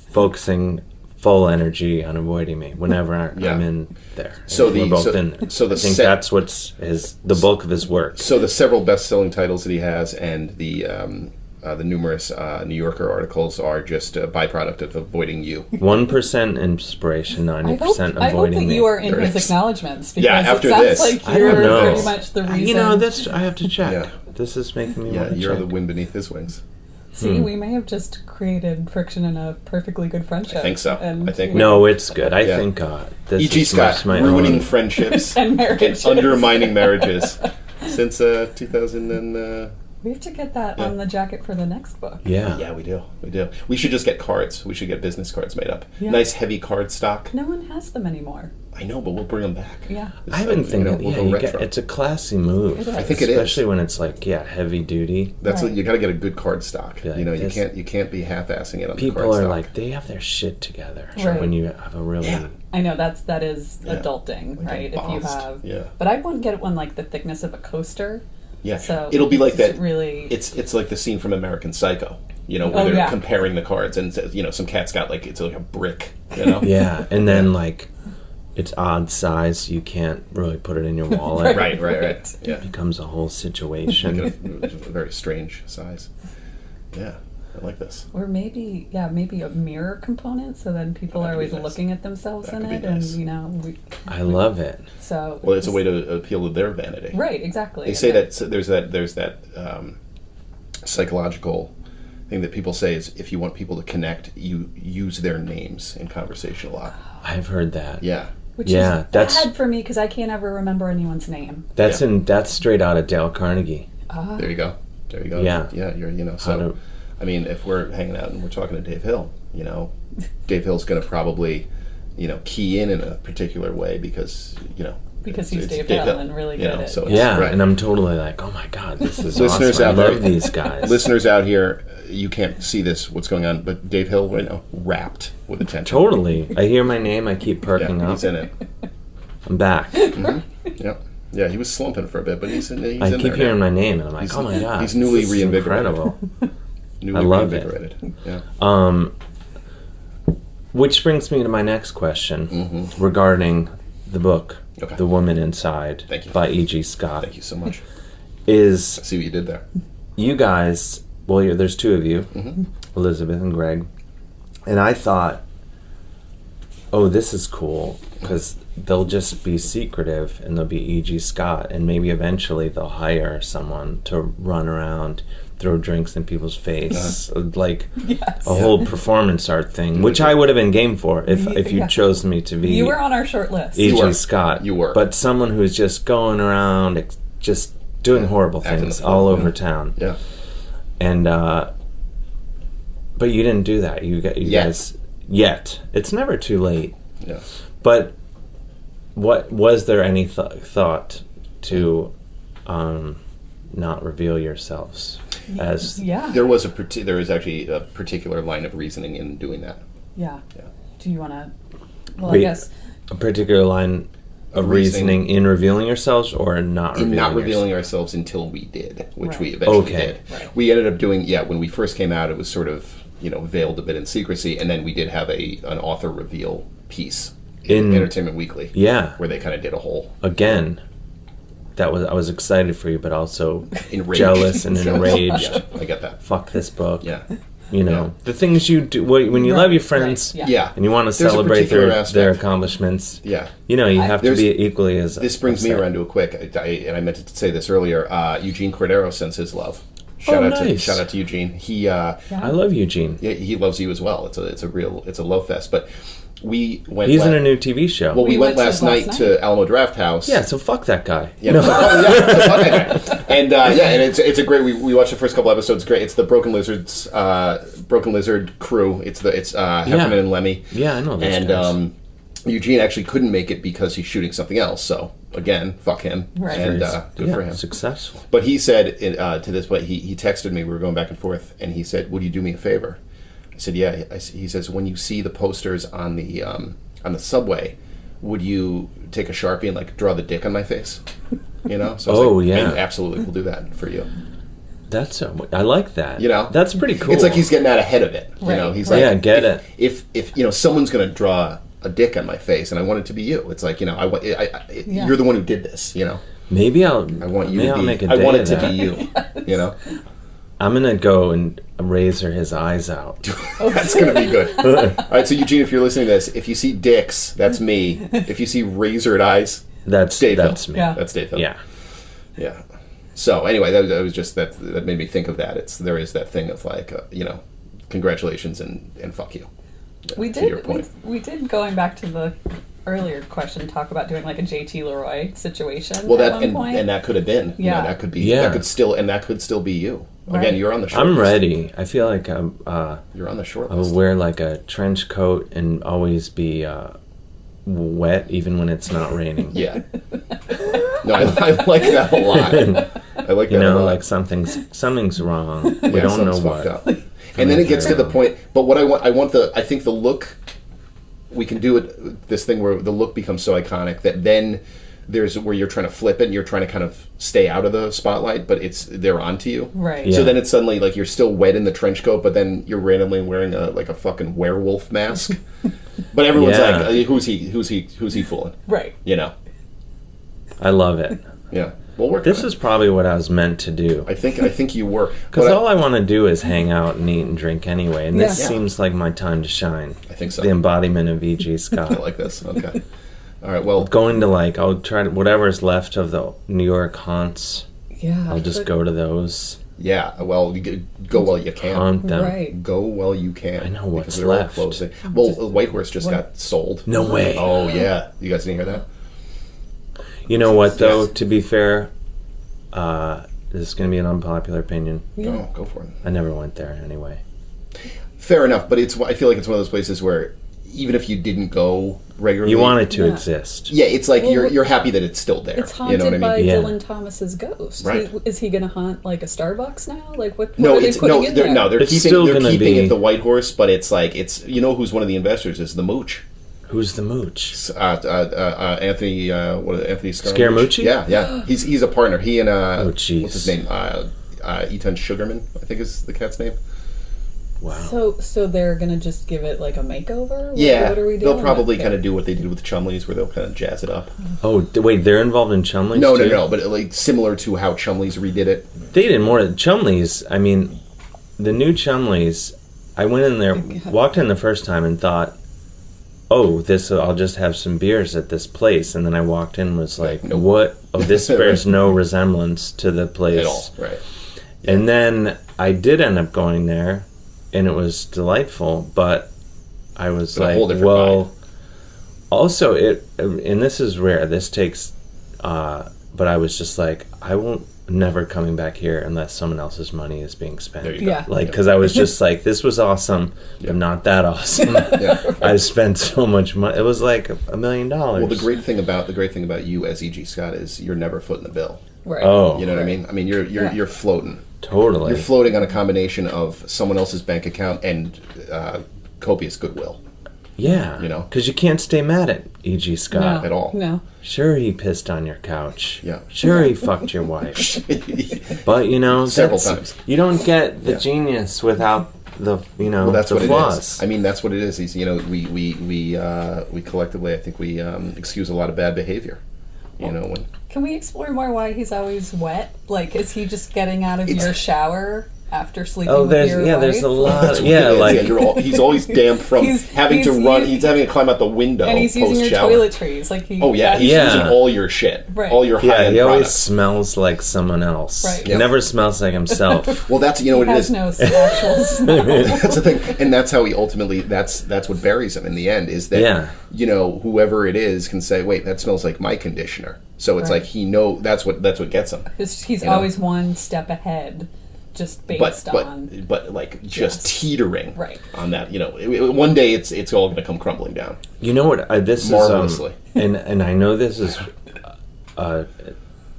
focusing full energy on avoiding me whenever Yeah. I'm in there. So We're both in there. so the I think set- that's what's the bulk of his work. So the several best-selling titles that he has and the numerous New Yorker articles are just a byproduct of avoiding you. 1% inspiration, 90% I hope avoiding that me. you are in There it his is. acknowledgments because Yeah, after it sounds this. like I you're don't know. pretty much the reason. I have to check. Yeah. This is making me Yeah, want to you're check. the wind beneath his wings. See, we may have just created friction in a perfectly good friendship. I think so. And, I think No, it's good. I Yeah. think this E.G. is Scott, much my ruining own. friendships And marriages. and undermining marriages since 2000 and... We have to get that on the jacket for the next book. Yeah. Yeah, we do. We should just get cards. We should get business cards made up. Yeah. Nice heavy card stock. No one has them anymore. I know, but we'll bring them back. Yeah. I haven't think we'll go retro. it's a classy move. It is. I think it is. Especially when it's like, heavy duty. That's Right. what, you got to get a good card stock. Like you this- can't be half-assing it on the People card are stock. like, they have their shit together. Right. When you have a really... Yeah. I know that is Yeah. adulting, Like right? If you embossed. have, Yeah. but I wouldn't get one like the thickness of a coaster. Yeah, So it'll be like it's that. Really, It's like the scene from American Psycho. Where they're yeah. comparing the cards, and some cat's got it's like a brick. Yeah, and then it's odd size. You can't really put it in your wallet. Right. Yeah, It becomes a whole situation. a very strange size. Yeah, I like this. or maybe a mirror component, so then people are always looking at themselves That in could be it, nice. and I love it. so Well, it's a way to appeal to their vanity. right, exactly. They say that there's that psychological thing that people say is if you want people to connect, you use their names in conversation a lot. I've heard that. Yeah. Which Yeah, is that's- bad for me because I can't ever remember anyone's name. That's Yeah. that's straight out of Dale Carnegie. There you go. Yeah. Yeah, you're How so to- I mean, if we're hanging out and we're talking to Dave Hill, Dave Hill's going to probably, key in a particular way because, Because it's he's Dave Hill and really good at it. So it's- Yeah, right. and I'm totally like, oh my god, this is Listeners awesome. out I there- love these guys. Listeners out here, you can't see what's going on, but Dave Hill right now wrapped with attention. Totally. I hear my name, I keep perking Yeah, up. he's in it. I'm back. Yep. Yeah, he was slumping for a bit, but he's in I there keep now. hearing my name, and I'm like, He's- oh my god, he's newly this is reinvigorated. Incredible. Newly I love it. reinvigorated. Yeah. Which brings me to my next question regarding the book, Okay. The Woman Inside, Thank you. by E.G. Scott. Thank you so much. Is I see what you did there. you guys, there's two of you, Elizabeth and Greg, and I thought, oh, this is cool, because they'll just be secretive, and they'll be E.G. Scott, and maybe eventually they'll hire someone to run around, throw drinks in people's face, like Yes. a whole performance art thing, which I would have been game for if you Yeah. chose me to be You were on our short list. You E.G. were. Scott. You were. But someone who's just going around, just doing horrible Acting things the fool, all yeah. over town. Yeah. And but you didn't do that. You Yet. guys yet. It's never too late. Yeah. But what was there any thought to not reveal yourselves as Yeah. There was actually a particular line of reasoning in doing that. Yeah. Yeah. Do you want to? Well, Wait, I guess. a particular line of reasoning in revealing yourselves or not In revealing not revealing yourselves? ourselves until we did, which Right. we eventually Okay. did. Right. We ended up doing, when we first came out, it was sort of, veiled a bit in secrecy, and then we did have an author reveal piece in Entertainment Weekly. Yeah. Where they kind of did a whole Again, I was excited for you, but also enraged. jealous and enraged. Yeah, I get that. Fuck this book. Yeah. The things you do when you Right, love your friends right, Yeah. and you want to There's a celebrate particular their aspect. accomplishments. Yeah. You have to There's- be equally as. This brings me upset. around to a quick, and I meant to say this earlier. Eugene Cordero sends his love. Nice. Shout out to Eugene. He I love Eugene. he loves you as well. It's a love fest. But we went. He's in a new TV show. Well, we went to last night to Alamo Draft House. yeah, so fuck that guy. Yeah, so fuck that guy. And and it's a great. We watched the first couple episodes. Great. It's the Broken Lizard crew. It's Heffernan and Lemmy. Yeah, I know those guys. Eugene actually couldn't make it because he's shooting something else. So again, fuck him. Right. And good Yeah, for him. Successful. But he said to this point, he texted me. We were going back and forth, and he said, "Would you do me a favor?" I said, "Yeah." He says, "When you see the posters on the subway, would you take a Sharpie and draw the dick on my face?" So I was yeah. absolutely, we'll do that for you. I like that. That's pretty cool. It's like he's getting out ahead of it. Right. He's Right. like, Yeah, get it. If someone's going to draw a dick on my face, and I want it to be you. It's like I want. Yeah. You're the one who did this. maybe I want you maybe to I'll be. make a I day want of it to that. be you. I'm gonna go and razor his eyes out. That's going to be good. All right, so Eugene, if you're listening to this, if you see dicks, that's me. If you see razored eyes, That's Dave Hill. me. Yeah. That's Dave Hill. Yeah. Yeah. So anyway, that was just that made me think of that. There is that thing of congratulations and fuck you. We to your did. point. We did, going back to the earlier question, talk about doing like a JT Leroy situation. Well, at one point. and that could have been. Yeah. That could be. Yeah. That could still be you. Right. Again, you're on the short I'm list. ready. I feel like You're on the short I will list. wear like a trench coat and always be wet even when it's not raining. Yeah. No, I like that a lot. I like that a lot. like something's wrong. We Yeah, don't know something's what. fucked up. And then it gets to the point. But what I think the look. We can do it. This thing where the look becomes so iconic that then there's where you're trying to flip it and you're trying to kind of stay out of the spotlight, but they're onto you. Right. So Yeah. then it's suddenly like you're still wet in the trench coat, but then you're randomly wearing a fucking werewolf mask. But everyone's Yeah. like, who's he fooling? Right. You know. I love it. Yeah. We'll work. This on it. is probably what I was meant to do. I think you were. Because But all I want to do is hang out and eat and drink anyway, and this Yeah. seems like my time to shine. I think so. The embodiment of E.G. I Scott. like this. Okay. All right. Well, Going to I'll try to, whatever's left of the New York haunts, Yeah. I'll just go to those, yeah. Well, go while you can. haunt them. Right. Go while you can. I know what's because they're all left. closing. Well, Whitehorse just got sold. No way. Oh yeah. You guys didn't hear that? You know what, though, Yes. to be fair, this is going to be an unpopular opinion. Yeah. Go for it. I never went there anyway. Fair enough, but I feel like it's one of those places where even if you didn't go regularly, You want it to Yeah. exist. Yeah, it's like Well, you're happy that it's still there. It's You haunted know what I mean? by Yeah. Dylan Thomas's ghost. Right. Is he going to haunt like a Starbucks now? Like what No, are they it's putting in there? they're It's keeping still gonna keeping be- it the White Horse, but it's like who's one of the investors is the Mooch. Who's the mooch? Anthony Anthony Scaramucci? Yeah. He's a partner. He and jeez. what's his name? Ethan Sugarman, I think is the cat's name. Wow. So they're going to just give it like a makeover? Yeah, What are we doing? they'll probably with kind it? of do what they did with Chumley's, where they'll kind of jazz it up. Oh, wait, they're involved in Chumley's No, too? but like similar to how Chumley's redid it. They did more. Chumley's, I mean, the new Chumley's, I went in there, walked in the first time and thought, oh, I'll just have some beers at this place. And then I walked in and was like, Nope. what? Oh, this bears no resemblance to the place. At all, right? And then I did end up going there, and it was delightful, but I was But a like, whole different well, also and this is rare, this takes, but I was just like, I won't, never coming back here unless someone else's money is being spent. There you go. Yeah. Like, because I was just like, this was awesome, but not that awesome. Yeah. I spent so much money. It was like $1 million. Well, the great thing about you as E.G. Scott is you're never footing the bill. Right. Oh, You know what I mean? I mean, you're floating. totally. You're floating on a combination of someone else's bank account and copious goodwill. Yeah. You know? Because you can't stay mad at E.G. Scott. No, at all. No. Sure, he pissed on your couch. Yeah. Sure, he fucked your wife. But Several that's- times. You don't get the Yeah. genius without the Well, that's the what flaws. it is. I mean, that's what it is. He's, we collectively, I think we excuse a lot of bad behavior. You know, when Can we explore more why he's always wet? Like, is he just getting out of It's- your shower after sleeping Oh, with there's your there's a wife? lot. That's what Yeah, it is. like he's always damp from He's- having to he's run. using- He's having to climb out the window And he's using your post-shower. toiletries. Like Oh yeah, he's Yeah. using all your shit, Right. all your high-end he always products. smells like someone else. Right. He Yeah. never smells like himself. Well, that's he what it has is. no actual smell. That's the thing, and that's how he ultimately. That's what buries him in the end. Is that Yeah. whoever it is can say, "Wait, that smells like my conditioner." So it's Right. like that's what gets him. He's You know? always one step ahead, just based on. But like just teetering Right. on that. One day it's all going to come crumbling down. You know what? This Marvelously. is and I know this is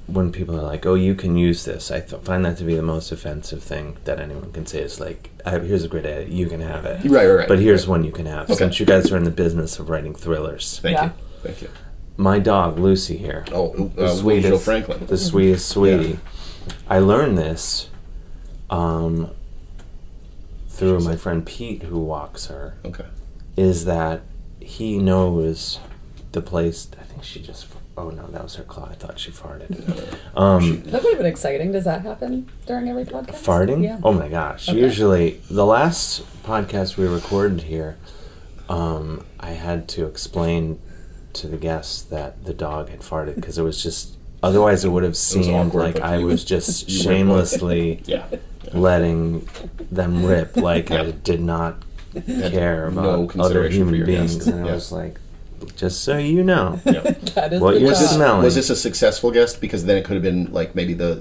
when people are like, "Oh, you can use this." I find that to be the most offensive thing that anyone can say. Is like, "Here's a great idea. You can have it." Right. But here's one you can have. Okay. Since you guys are in the business of writing thrillers, Thank Yeah. you. Thank you. my dog Lucy here, Oh, the Joe sweetest, Franklin. the sweetest sweetie. I learned this through my friend Pete, who walks her. Okay. Is that he knows the place. I think she just. Oh no, that was her claw. I thought she farted. That would have been exciting. Does that happen during every podcast? Farting? Yeah. Oh my gosh! Okay. Usually, the last podcast we recorded here, I had to explain to the guests that the dog had farted because it was just. Otherwise, it would have seemed awkward, like but I you- was just you were- shamelessly Yeah. letting them rip. Like I Yeah. did not care no about other consideration for human your beings, guests. and I Yeah. was like, just so you know. Yeah. That is What the you're job. smelling. Was this a successful guest? Because then it could have been like maybe the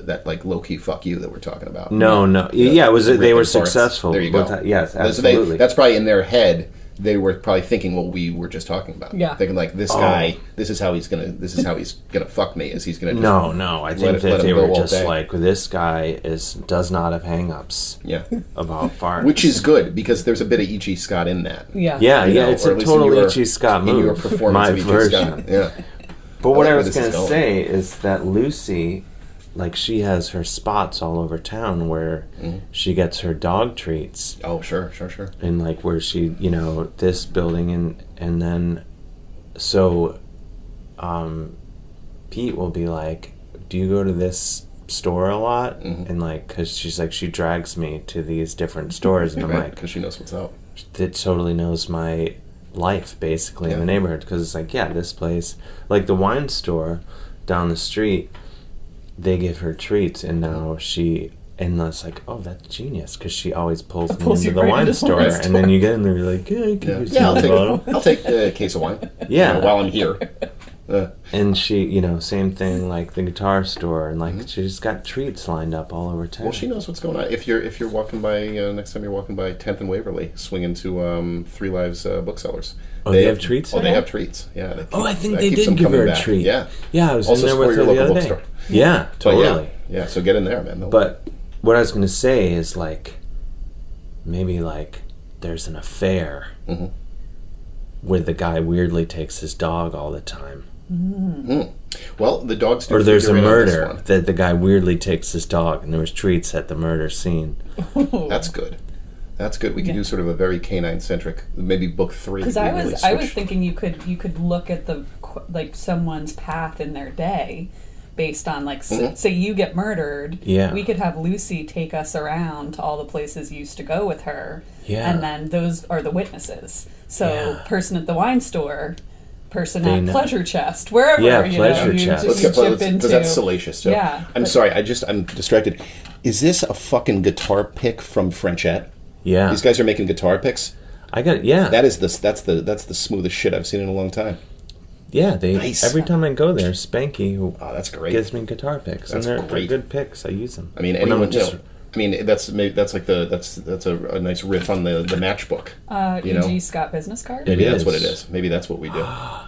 that like low key fuck you that we're talking about. No. Yeah, it was. Rip They were and farts. successful. There you go. with that. Yes, So absolutely. that's probably in their head. They were probably thinking what we were just talking about. Yeah. Thinking like this guy. This is how he's gonna fuck me. Is he's gonna just, No. I think let that him they go were all just day. like, this guy does not have hang-ups Yeah. about farts. Which is good because there's a bit of E.G. Scott in that. Yeah. yeah, You know, it's or a at least in total your- E.G. Scott move. In your performance My of E.G. version. Scott. Yeah. But what I was this going is to going. say is that Lucy, like, she has her spots all over town where she gets her dog treats. Oh, sure. And, like, where she, this building, and then, so, Pete will be like, do you go to this store a lot? And, like, because she's like, she drags me to these different stores, and I'm like, because she knows what's up. it totally knows my life, basically, in the neighborhood, because it's like, this place, like the wine store down the street, they give her treats, and now and it's like, oh, that's genius, because she always pulls me into the wine store, and then you get in there, you're like, I'll take the case of wine. Yeah. While I'm here. And she, same thing, like the guitar store, and like she's got treats lined up all over town. Well, she knows what's going on. If you're walking by next time you're walking by 10th and Waverly, swing into Three Lives Booksellers. Oh, they have treats? Oh, they have treats. Yeah. I think they did give her a treat. Yeah. Yeah, I was Also in there with her support the your other local day. bookstore. Yeah, totally. Yeah. So get in there, man. But what I was going to say is, like, maybe, like, there's an affair where the guy weirdly takes his dog all the time. Well, the dogs do. Or there's a figure in on this murder one. that the guy weirdly takes his dog, and there was treats at the murder scene. That's good. We can do sort of a very canine-centric, maybe book 3. Because I was thinking you could look at the someone's path in their day based on say you get murdered. Yeah. We could have Lucy take us around to all the places you used to go with her. Yeah. And then those are the witnesses. So Yeah. person at the wine store, person They at know. Pleasure Chest, wherever Pleasure Chest. Let's get because that's salacious. Too. Yeah, I'm sorry. I'm distracted. Is this a fucking guitar pick from Frenchette? Yeah. These guys are making guitar picks. That's the smoothest shit I've seen in a long time. Yeah, Nice. every time I go there, Spanky That's great. gives me guitar picks, That's and they're great. good picks. I use them. I mean, When I'm anyone. That's a nice riff on the matchbook. E.G. Scott business card. It Maybe is. that's what it is. Maybe that's what we do.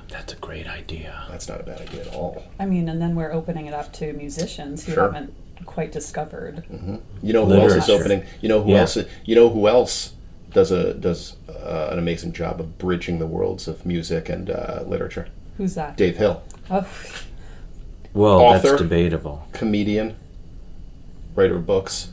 That's a great idea. That's not a bad idea at all. I mean, and then we're opening it up to musicians who Sure. haven't quite discovered. You know who else is Literature. opening? You know who else does an amazing job of bridging the worlds of music and literature? Who's that? Dave Hill, Oh, Well, Author. that's debatable. comedian, writer of books,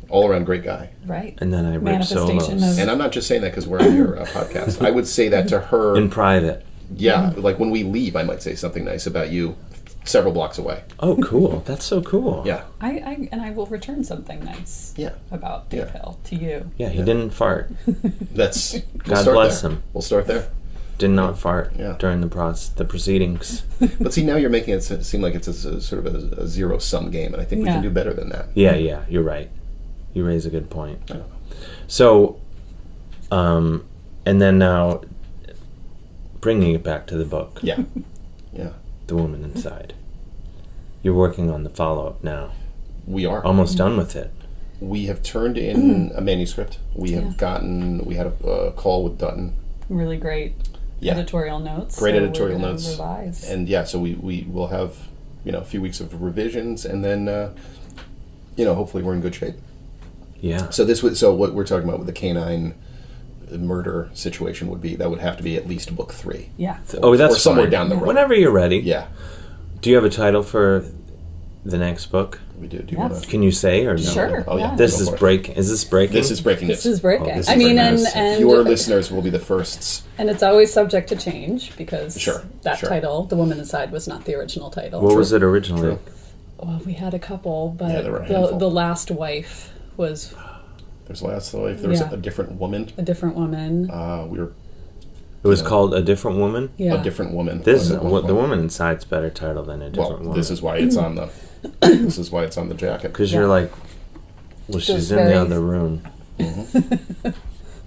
all around great guy. right. And then I rip Manifestation solos. And I'm not just saying that because we're on your podcast. I would say that to her. In private. Yeah, like when we leave, I might say something nice about you several blocks away. Oh, cool. That's so cool. Yeah. I will return something nice. Yeah. About Dave Yeah. Hill to you. Yeah, he didn't fart. That's God bless there. him. We'll start there. Did not fart Yeah. during the proceedings. But see, now you're making it seem like it's a sort of a zero-sum game, and I think we Yeah. can do better than that. Yeah, you're right. You raise a good point. I don't know. So, and then now, bringing it back to the book, Yeah. Yeah. The Woman Inside. You're working on the follow-up now. We are. Almost done with it. We have turned in a manuscript. We have we had a call with Dutton. Really great Yeah. editorial notes. Great so editorial we're gonna notes. Revise. And yeah, so we will have, a few weeks of revisions, and then, hopefully we're in good shape. Yeah. So what we're talking about with the canine murder situation that would have to be at least book 3. Yeah. Oh, that's or somewhere fine. down the road. Whenever you're ready. Yeah, Do you have a title for the next book? we do. Do you Yes. want to? Can you say or no? Sure. Oh yeah. This Go is for it. breaking. Is this breaking? This is breaking news. This is breaking. this I is mean, breaking news. and Your listeners will be the firsts. and it's always subject to change because Sure, that sure. title, "The Woman Inside," was not the original title. What was it originally? True. Well, we had a couple, but Yeah, there were a handful. the last wife was There's last life. There was Yeah. a different woman. a different woman. We were It was called A Different Woman? Yeah. a different woman. This is at one The point. Woman Inside's better title than A Different Woman. This is why it's on the. This is why it's on the jacket. Because you're like, well, she's in very- the other room.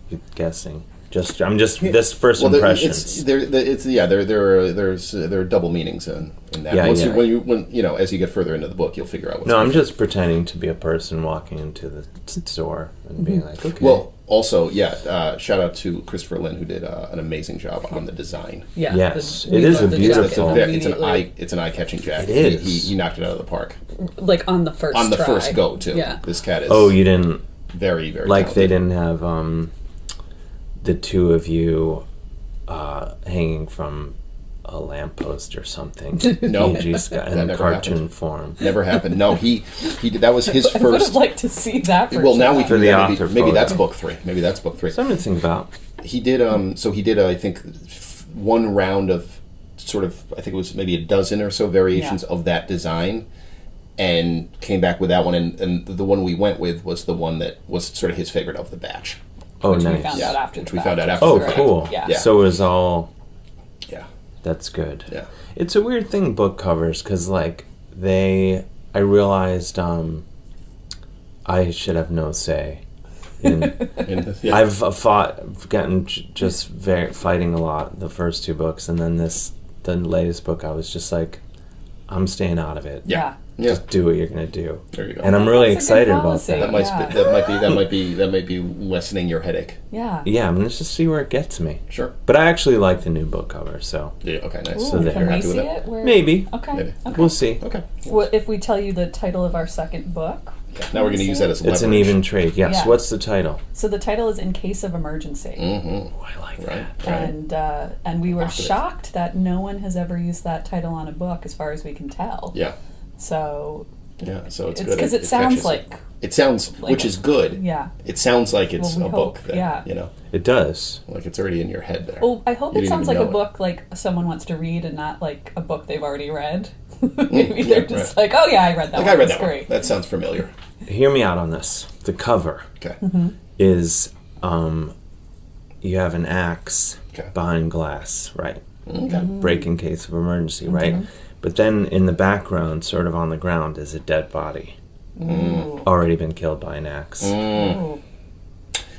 You're guessing. I'm just this first Well, impressions. there are double meanings in that. Yeah, Once yeah. as you get further into the book, you'll figure out what's No, I'm going just pretending to be a person walking into the store and being like, okay. Well, also, shout out to Christopher Lynn, who did an amazing job on the design. Yeah. Yes, we it is love a the beautiful- jacket It's an immediately. eye-catching jacket. It is. He knocked it out of the park Like on the first on the try. first go too. Yeah. This cat is. Oh, you didn't very, very like they talented. didn't have the two of you hanging from a lamppost or something. No. E.G. Scott That in never cartoon happened. form. Never happened. No, he that was his I would have first. liked to see that. Well, now we For can the maybe, author maybe that's photo. book 3. Maybe that's book 3. Something to think about. He did I think one round of sort of, I think it was maybe a dozen or so variations of that design, and came back with that one, and the one we went with was the one that was sort of his favorite of the batch. Oh, Which nice. we found out after. Which the we found fact. out after Oh, the fact. cool. Yeah. So it was all... Yeah. That's good. Yeah. It's a weird thing, book covers, because, like, I realized I should have no say. I've fighting a lot the first 2 books, and then the latest book, I was just like, I'm staying out of it. Yeah. Yeah. Just do what you're gonna do. There you go. And I'm really That's a good excited about policy. that. That might be lessening your headache. Yeah. Yeah, I'm gonna just see where it gets me. Sure. But I actually like the new book cover, so Yeah. Okay. Nice. Ooh, So that can you're we happy with see it? it? Where- maybe Okay. Maybe. Okay. we'll see. Okay. Well, if we tell you the title of our second book. Now we're going to use that as leverage. It's an even trade. Yes. Yeah. What's the title? So the title is In Case of Emergency. Mm-hmm. Oh, I like Right. that. And we were Positive. shocked that no one has ever used that title on a book, as far as we can tell. Yeah. So Yeah. So it's it's good. because it sounds catches like It sounds, like which a- is good. yeah. It sounds like it's Well, we a book. hope, That, yeah. You know, It does. like it's already in your head there. Well, I hope You it didn't sounds even like a know it. book like someone wants to read and not like a book they've already read. yeah, Maybe they're just like, oh yeah, I read that Like one. I read It's that one. great. That sounds familiar. Hear me out on this. The cover Okay. is you have an axe Okay. behind glass, right? Okay. Break in case of emergency, right? But then in the background, sort of on the ground, is a dead body. Ooh. Already been killed by an axe. Ooh.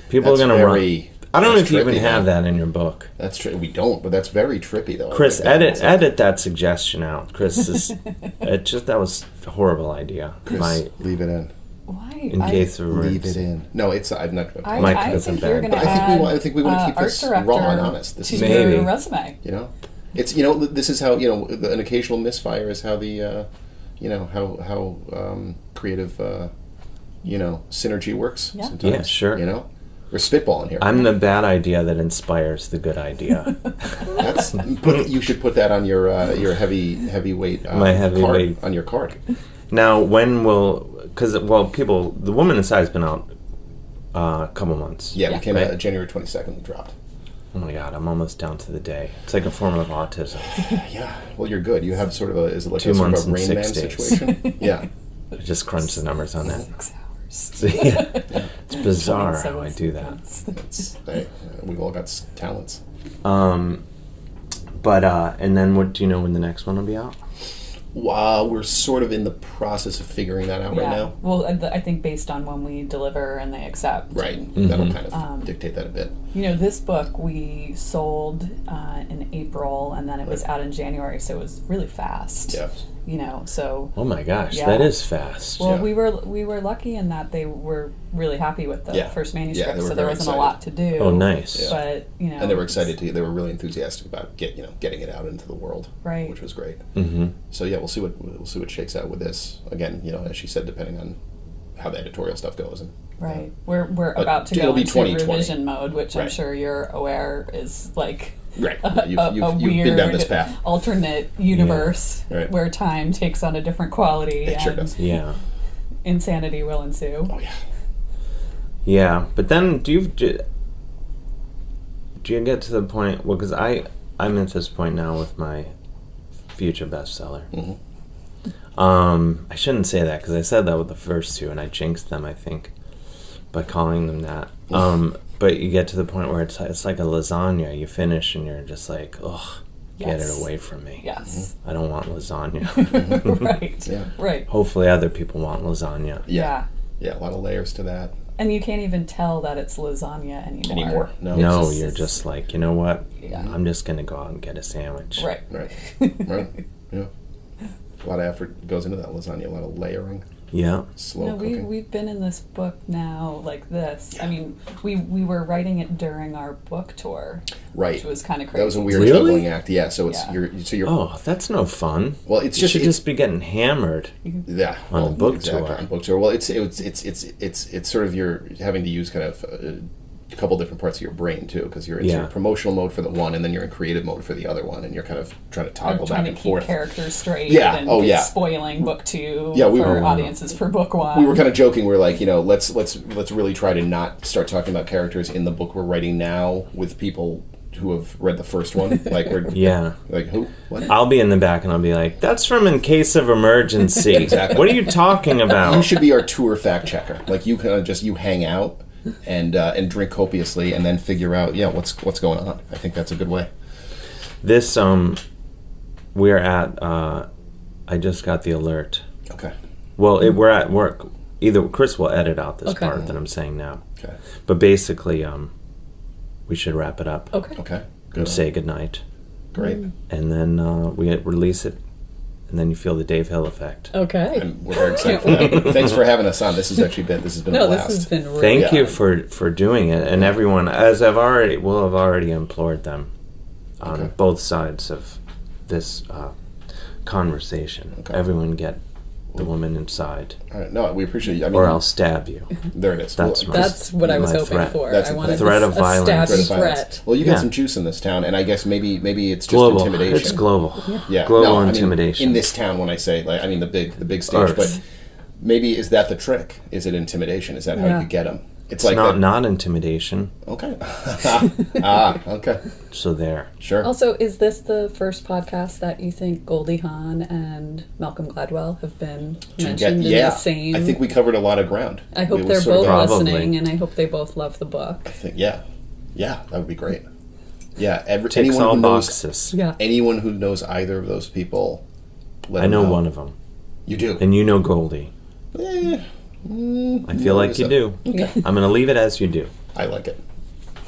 People That's are gonna very, run. I don't know that's if you even trippy, have though. that in your book. That's true. We don't, but that's very trippy though. Chris, Like that. edit that suggestion out. Chris is that was a horrible idea. Chris, leave it in. Why? In case of Leave emergency. it in. No, it's. I'm not. Mike I doesn't think you're bad, going to but add I think we want to keep art this director raw and honest. This to is Maybe. your resume. You know, it's this is how an occasional misfire is how the how creative synergy works. Yeah. Sometimes, Yeah, sure. We're spitballing here. I'm the bad idea that inspires the good idea. You should put that on your heavyweight My heavyweight. card, on your card. Now, when will? Because the Woman Inside has been out a couple months. Yeah, Yeah. we came Right. out January 22nd. We dropped. Oh my God, I'm almost down to the day. It's like a form of autism. Yeah. Well, you're good. You have sort of is it like 2 a sort months of a and Rain Man 6 days. situation? Yeah. I just crunch the numbers on that. 6 hours. So, yeah, it's bizarre how 27 I do that. seconds. Hey, we've all got talents. But and then what do you know when the next one will be out? We're sort of in the process of figuring that out right now. Well, I think based on when we deliver and they accept. Right. Mm-hmm. That'll kind of dictate that a bit. This book we sold in April, and then it was out in January, so it was really fast. Yeah. So. Oh my gosh, Yeah. that is fast. Well, Yeah. we were lucky in that they were really happy with the Yeah. first Yeah, manuscript, they were so there very wasn't excited. a lot to do. Oh, nice. Yeah. But And they were excited to. They were really enthusiastic about getting it out into the world, Right. which was great. Mm-hmm. So yeah, we'll see what shakes out with this. Again, as she said, depending on how the editorial stuff goes. And Right. We're But about to it'll go be into 2020. revision mode, which I'm Right. sure you're aware is like right, a you've weird been down this path. alternate universe Yeah. Right. where time takes on a different quality It sure and does. Yeah. insanity will ensue. Oh yeah. Yeah, but then do you get to the point? Well, because I'm at this point now with my future bestseller. Mm-hmm. I shouldn't say that because I said that with the first 2 and I jinxed them, I think, by calling them that. But you get to the point where it's like a lasagna. You finish and you're just like, ugh, get it Yes. away from me. Yes. I don't want lasagna. Right. Yeah. Right. Hopefully, other people want lasagna. Yeah. Yeah, a lot of layers to that. And you can't even tell that it's lasagna anymore. No. No, just- you're just like, you know what? Yeah. I'm just gonna go out and get a sandwich. Right. Right. Right. Yeah. A lot of effort goes into that lasagna. A lot of layering, Yeah. slow No, cooking. we've been in this book now like this. Yeah. I mean, we were writing it during our book tour, Right. which was kind of crazy. That was a weird Really? juggling act. Yeah. So it's Yeah. you're. Oh, that's no fun. Well, it's You just should it's, just be getting hammered. yeah on a book tour. On book tour. Well, it's sort of you're having to use kind of a couple different parts of your brain too, because you're in sort of promotional mode for the one, and then you're in creative mode for the other one, and you're kind of trying to toggle back and forth. Trying to keep characters straight. Yeah. And spoiling book 2 for audiences for book 1. We were kind of joking. We're like, let's really try to not start talking about characters in the book we're writing now with people who have read the first one. Like like who? What? I'll be in the back and I'll be like, that's from In Case of Emergency. Exactly. What are you talking about? You should be our tour fact checker. Like you kind of just hang out and drink copiously and then figure out what's going on. I think that's a good way. This we're at I just got the alert. Okay. Well, we're at work. Either Chris will edit out this part that I'm saying now. Okay. But basically we should wrap it up. Okay. And say goodnight. Great. And then we release it, and then you feel the Dave Hill effect. Okay. And we're very excited for that. Thanks for having us on. This has been a blast. This has been really Thank you for doing it, and everyone, as we'll have already implored them on both sides of this conversation. Okay. Everyone get the woman inside. All right. No, we appreciate you. Or I'll stab you. There it is. That's what I was hoping threat. for. That's I wanted threat of violence. A threat. Well, you got some juice in this town, and I guess maybe it's just Global. intimidation. It's global. Yeah. Global intimidation. In this town, when I say the big stage, Earth. but maybe is that the trick? Is it intimidation? Is that how you get them? It's like not intimidation. Okay. Okay. So there. Sure. Also, is this the first podcast that you think Goldie Hawn and Malcolm Gladwell have been mentioned in the same? I think we covered a lot of ground. I hope they're both listening, and I hope they both love the book. I think, yeah, that would be great. Yeah, Ticks all boxes. Anyone who knows either of those people, I know one of them. You do, and you know Goldie. I feel like you do. Okay. I'm going to leave it as you do. I like it.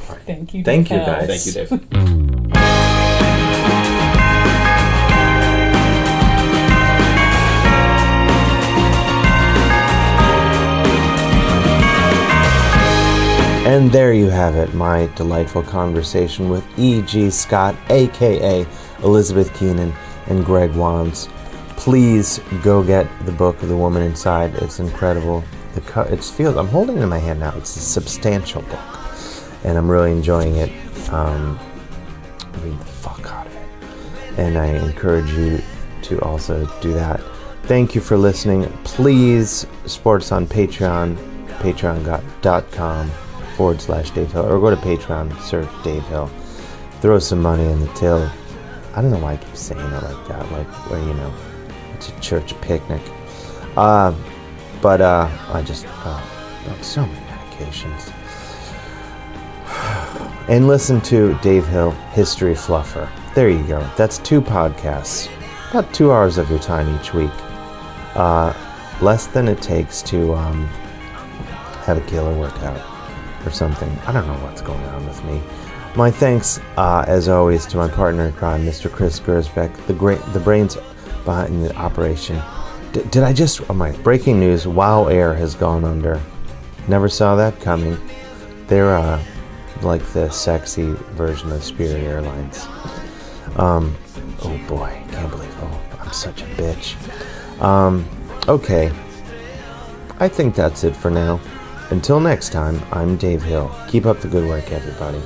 All right. Thank you. Thank you, guys. Thank you, Dave. And there you have it, my delightful conversation with E.G. Scott, a.k.a. Elizabeth Keenan, and Greg Wands. Please go get the book of The Woman Inside. It's incredible. I'm holding it in my hand now. It's a substantial book, and I'm really enjoying it. Read the fuck out of it. And I encourage you to also do that. Thank you for listening. Please support us on Patreon, patreon.com/Dave Hill, or go to Patreon, search Dave Hill. Throw some money in the till. I don't know why I keep saying it like that, like where it's a church picnic. But I just so many medications. And listen to Dave Hill, History Fluffer. There you go. That's 2 podcasts. About 2 hours of your time each week. Less than it takes to have a killer workout or something. I don't know what's going on with me. My thanks, as always, to my partner in crime, Mr. Chris Gersbeck, the brains behind the operation. Did I just... Oh my... Breaking news, WOW Air has gone under. Never saw that coming. They're like the sexy version of Spirit Airlines. Oh boy, can't believe... Oh, I'm such a bitch. Okay. I think that's it for now. Until next time, I'm Dave Hill. Keep up the good work, everybody.